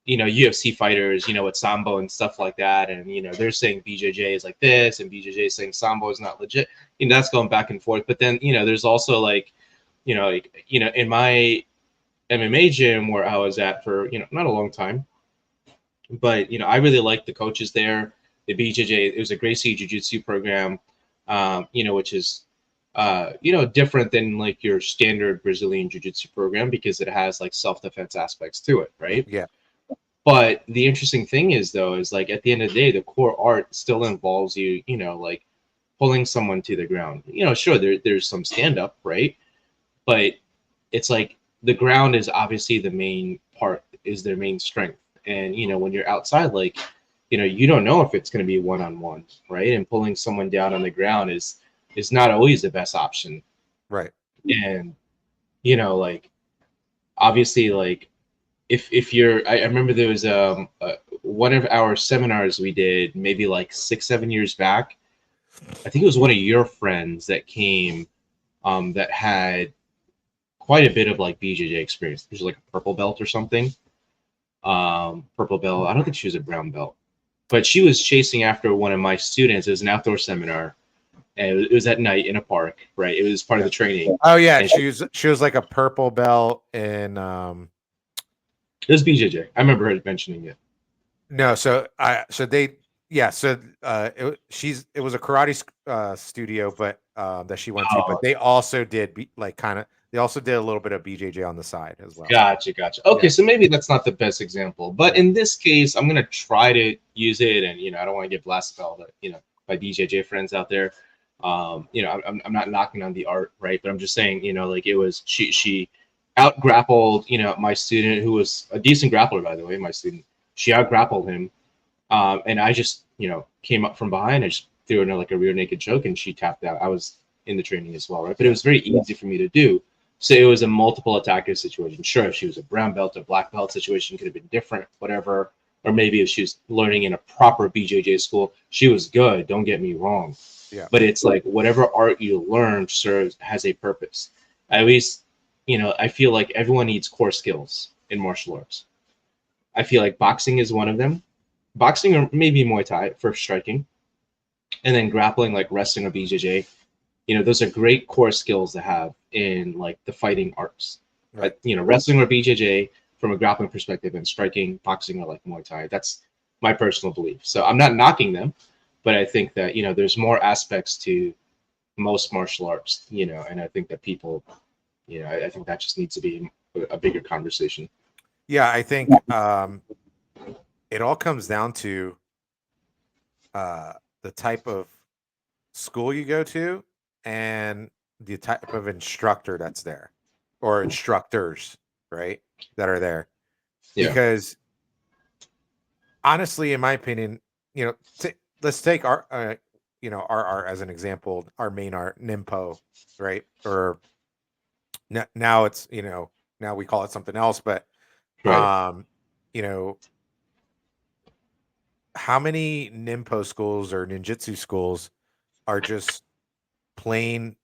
UFC fighters, with sambo and stuff like that, and they're saying BJJ is like this, and BJJ is saying sambo is not legit. That's going back and forth. But then there's also like, in my MMA gym where I was at for not a long time, but I really liked the coaches there. The BJJ, it was a Gracie Jiu Jitsu program, which is different than like your standard Brazilian Jiu Jitsu program because it has like self defense aspects to it, right? Yeah, But the interesting thing is though, is like at the end of the day, the core art still involves you, like pulling someone to the ground. Sure, there's some stand up, right? But it's like the ground is obviously the main part, is their main strength. And when you're outside, like you don't know if it's going to be one on one, right? And pulling someone down on the ground is not always the best option. right. And like obviously, like if you're, I remember there was one of our seminars we did maybe like 6 7 years back. I think it was one of your friends that came, that had quite a bit of like BJJ experience. She was like a purple belt or something. Purple belt. I don't think she was a brown belt, but she was chasing after one of my students. It was an outdoor seminar, and it was at night in a park. Right, it was part of Yeah. the training, Oh yeah, and she was like a purple belt in it was BJJ. I remember her mentioning it. no, so they yeah, so it was a karate studio, but that she went to, but Oh, they also did like kind of they also did a little bit of BJJ on the side as well. gotcha, gotcha. Okay, Yeah, so maybe that's not the best example, but yeah, in this case, I'm gonna try to use it, and I don't want to get blasted by all the by BJJ friends out there. I'm not knocking on the art, right? But I'm just saying, like it was she out grappled, my student who was a decent grappler, by the way, my student. She out grappled him, and I just came up from behind. I just threw in like a rear naked choke, and she tapped out. I was in the training as well, right? But it yeah, was very easy for me to do. So it was a multiple attacker situation. Sure, if she was a brown belt or black belt situation, could have been different, whatever. Or maybe if she was learning in a proper BJJ school, she was good. Don't get me wrong, yeah, but it's like whatever art you learn serves has a purpose. At least, I feel like everyone needs core skills in martial arts. I feel like boxing is one of them. Boxing or maybe Muay Thai for striking, and then grappling like wrestling or BJJ. Those are great core skills to have in like the fighting arts. right. Wrestling or BJJ from a grappling perspective, and striking, boxing or like Muay Thai. That's my personal belief. So I'm not knocking them, but I think that there's more aspects to most martial arts. And I think that people, I think that just needs to be a bigger conversation. Yeah, I think it all comes down to uh the type of school you go to and the type of instructor that's there or instructors, right? That are there. Yeah. Because honestly, in my opinion, let's take our our art as an example, our main art, Nimpo, right? Or now it's now we call it something else, but Right. you know how many Nimpo schools or ninjutsu schools are just plain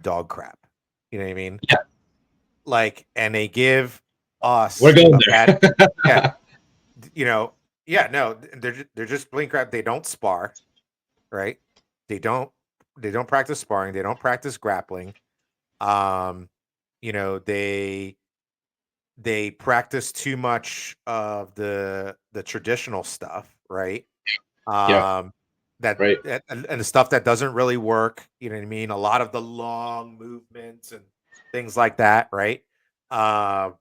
dog crap? You know what I mean? Yeah. Like, and they give We're us going a bad, yeah, there. you know, yeah, no, they're just plain crap. They don't spar, right? They don't they don't practice sparring. They don't practice grappling. Um, they practice too much of the traditional stuff, right? Yeah. Um, Right. and the stuff that doesn't really work. You know what I mean? A lot of the long movements and things like that, right? Um,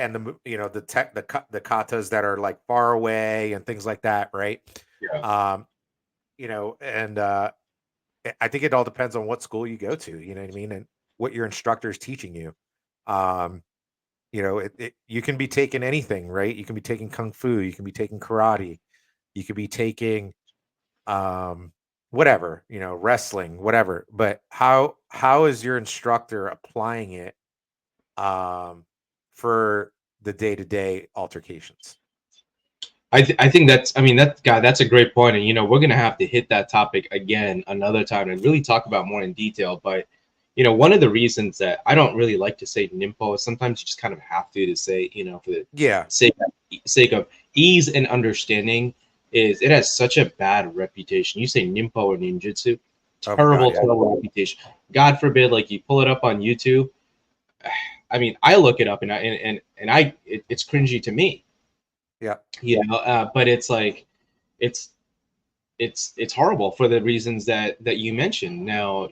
and the tech the katas that are like far away and things like that, right? Yeah. Um, and I think it all depends on what school you go to. You know what I mean, and what your instructor is teaching you. Um, you can be taking anything, right? You can be taking kung fu, you can be taking karate, you could be taking um whatever, wrestling, whatever. But how is your instructor applying it for the day-to-day altercations? I think that's, I mean, that guy, that's a great point. And, we're going to have to hit that topic again another time and really talk about more in detail. But, one of the reasons that I don't really like to say NIMPO is sometimes you just kind of have to say, for the Yeah. sake of ease and understanding, is it has such a bad reputation. You say NIMPO or ninjutsu, Oh my God, terrible, yeah. terrible reputation. God forbid, like you pull it up on YouTube. I mean, I look it up and it's cringy to me, Yeah. but it's like, it's it's horrible for the reasons that you mentioned. Now,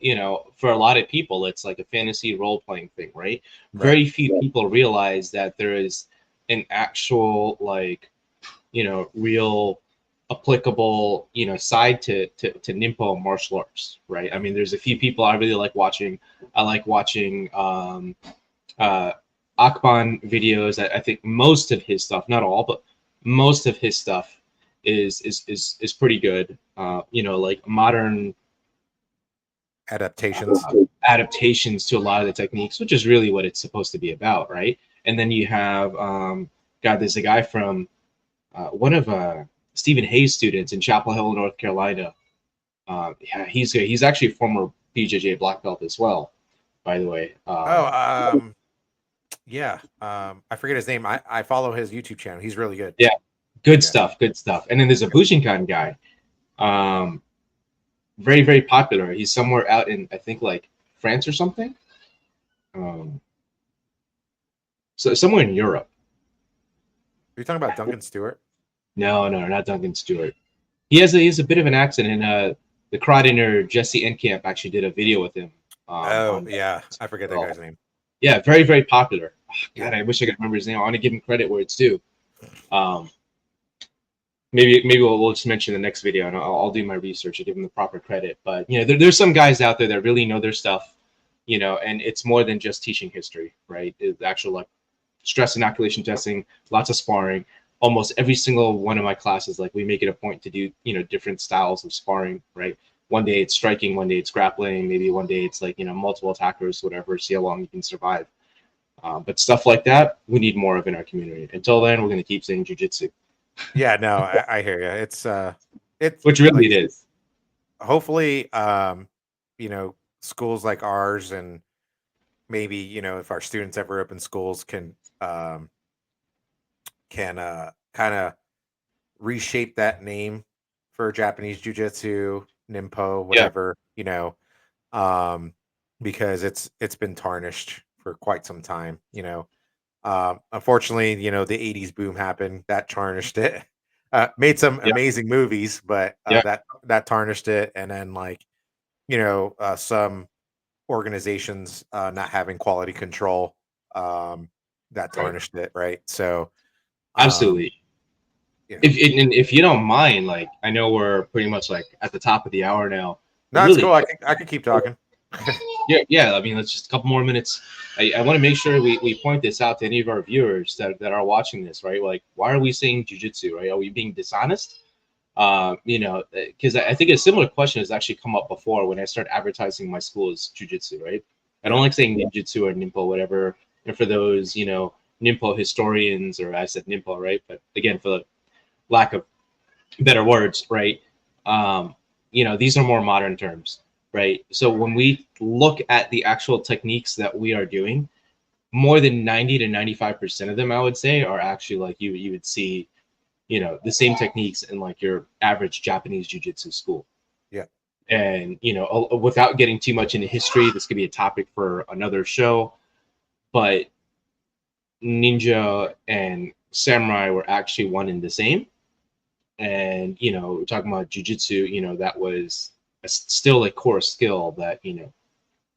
for a lot of people it's like a fantasy role playing thing, right? Right. Very few people realize that there is an actual, like, real applicable, side to Nimpo martial arts, right? I mean, there's a few people I really like watching. I like watching uh Akban videos. I think most of his stuff, not all, but most of his stuff is pretty good. Like modern Adaptations. adaptations to a lot of the techniques, which is really what it's supposed to be about, right? And then you have, God, there's a guy from one of Stephen Hayes' students in Chapel Hill, North Carolina. Yeah, he's actually a former BJJ black belt as well, by the way. Oh, yeah. I forget his name. I follow his YouTube channel. He's really good. Yeah, good Yeah. stuff, good stuff. And then there's a Bushinkan guy, um, very very popular. He's somewhere out in, I think, like France or something. Um, so somewhere in Europe. Are you talking about Duncan Stewart? No, no, not Duncan Stewart. He has a bit of an accent, and the Crodiner Jesse Enkamp actually did a video with him Oh, on yeah. I forget that well, guy's name. yeah, very very popular. Oh, Yeah. God, I wish I could remember his name. I want to give him credit where it's due. Um, maybe we'll just mention the next video, and I'll do my research and give him the proper credit. But there's some guys out there that really know their stuff, and it's more than just teaching history, right? It's actual, like, stress inoculation testing, lots of sparring. Almost every single one of my classes, like, we make it a point to do, different styles of sparring, right? One day it's striking, one day it's grappling, maybe one day it's like, multiple attackers, whatever, see how long you can survive. But stuff like that, we need more of in our community. Until then, we're going to keep saying jujitsu, Yeah, no, I hear you. It's which really like it is. hopefully, schools like ours and maybe, if our students ever open schools can kind of reshape that name for Japanese jiu-jitsu, Nimpo, Yeah, whatever, um, because it's been tarnished for quite some time, Unfortunately, the 80s boom happened, that tarnished it. Made some yeah, amazing movies, but yeah, that tarnished it. And then, like, some organizations not having quality control, um, that right. tarnished it, right? So, um, Absolutely. you know, If you don't mind, like, I know we're pretty much like at the top of the hour now, but no, it's really cool. quick. I could keep talking. Yeah, yeah. I mean, let's just a couple more minutes. I want to make sure we point this out to any of our viewers that are watching this, right? Like, why are we saying jujitsu, right? Are we being dishonest? Because I think a similar question has actually come up before when I started advertising my school as jujitsu, right? I don't Yeah, like saying ninjutsu or nimpo, whatever. And for those, nimpo historians, or I said nimpo, right? But again, for the lack of better words, right? Um, these are more modern terms, right? So when we look at the actual techniques that we are doing, more than 90 to 95% of them, I would say, are actually like you would see, the same techniques in like your average Japanese jiu-jitsu school. yeah, And, without getting too much into history, this could be a topic for another show, but ninja and samurai were actually one and the same. And we're talking about jujitsu, that was still a core skill that,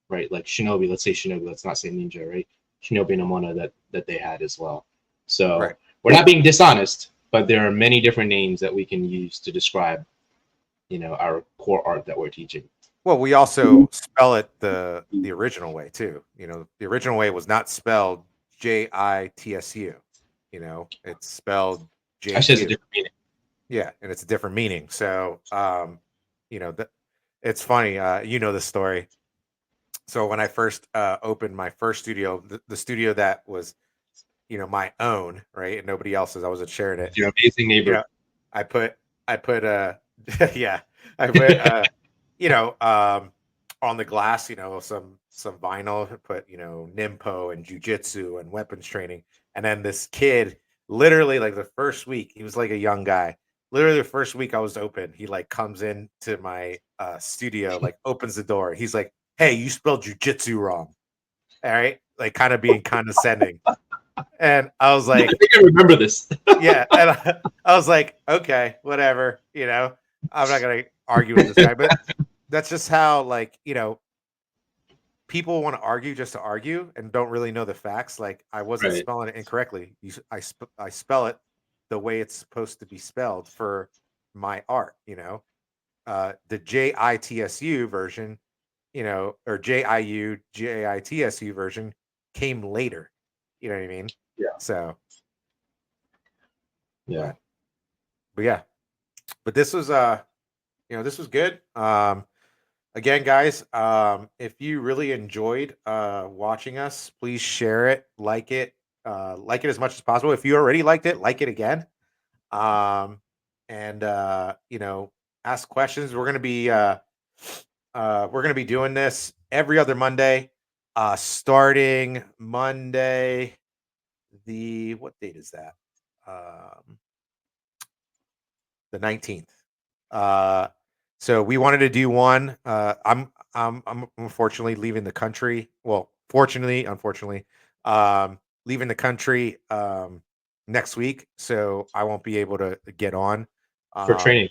right, like shinobi, let's say shinobi, let's not say ninja, right? Shinobi no mono that they had as well. right. So we're not being dishonest, but there are many different names that we can use to describe, our core art that we're teaching. Well, we also spell it the original way too. The original way was not spelled JITSU. It's spelled Actually has a JU. different meaning. Yeah, and it's a different meaning. So, you know, that it's funny. You know the story. So when I first opened my first studio, the studio that was, my own, right, and nobody else's, I wasn't sharing it. Your amazing You neighbor. know, I put yeah, I put you know, on the glass, some vinyl, put, Nimpo and jujitsu and weapons training. And then this kid, literally like the first week, he was like a young guy. Literally the first week I was open, he like comes in to my studio, like opens the door. He's like, "Hey, you spelled jujitsu wrong." All right. Like kind of being condescending. And I was I like, think I remember this. yeah, and I was like, "Okay, whatever," I'm not gonna argue with this guy, but that's just how, like, people wanna argue just to argue and don't really know the facts. Like, I wasn't Right. spelling it incorrectly. I spell it the way it's supposed to be spelled for my art, the JITSU version, or JIUJITSU version came later, you know what I mean? Yeah. So, Yeah. but yeah. But this was good. Again, guys, if you really enjoyed watching us, please share it, like it as much as possible. If you already liked it, like it again. And ask questions. We're gonna be doing this every other Monday, starting Monday. The What date is that? Um, the 19th. Uh, so we wanted to do one. I'm unfortunately leaving the country. Well, fortunately, unfortunately, leaving the country next week, so I won't be able to get on. For Um, training.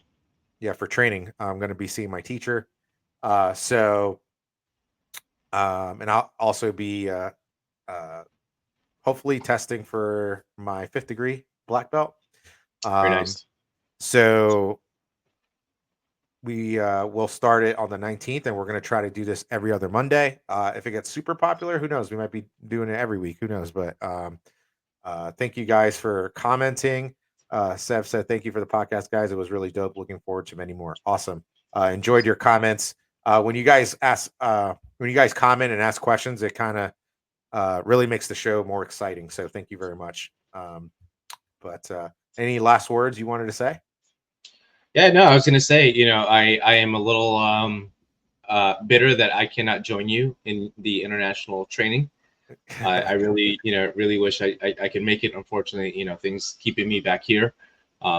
yeah, for training, I'm going to be seeing my teacher. So and I'll also be uh, hopefully testing for my fifth degree black belt. Very Um, nice. so we will start it on the 19th, and we're going to try to do this every other Monday. If it gets super popular, who knows? We might be doing it every week. Who knows? But thank you guys for commenting. Sev said, "Thank you for the podcast, guys. It was really dope. Looking forward to many more." Awesome. Enjoyed your comments. When you guys comment and ask questions, it kind of really makes the show more exciting. So thank you very much. But any last words you wanted to say? Yeah, no, I was gonna say, I am a little bitter that I cannot join you in the international training. I really, really wish I could make it. Unfortunately, things keeping me back here.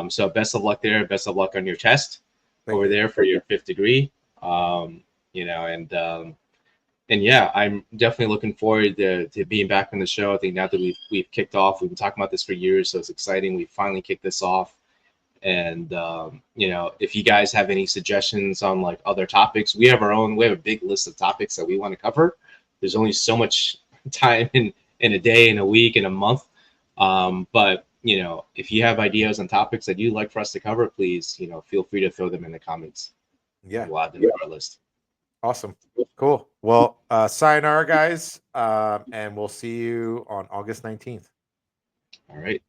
So best of luck there. Best of luck on your test Thank over you. there for your fifth degree. Um, and yeah, I'm definitely looking forward to being back on the show. I think now that we've kicked off, we've been talking about this for years, so it's exciting. We finally kicked this off. And if you guys have any suggestions on like other topics, we have our own. We have a big list of topics that we want to cover. There's only so much time in a day, in a week, in a month. But if you have ideas on topics that you'd like for us to cover, please, feel free to throw them in the comments, and Yeah. we'll add them to our list. Awesome. Cool. Well, sayonara, guys. And we'll see you on August 19th. All right.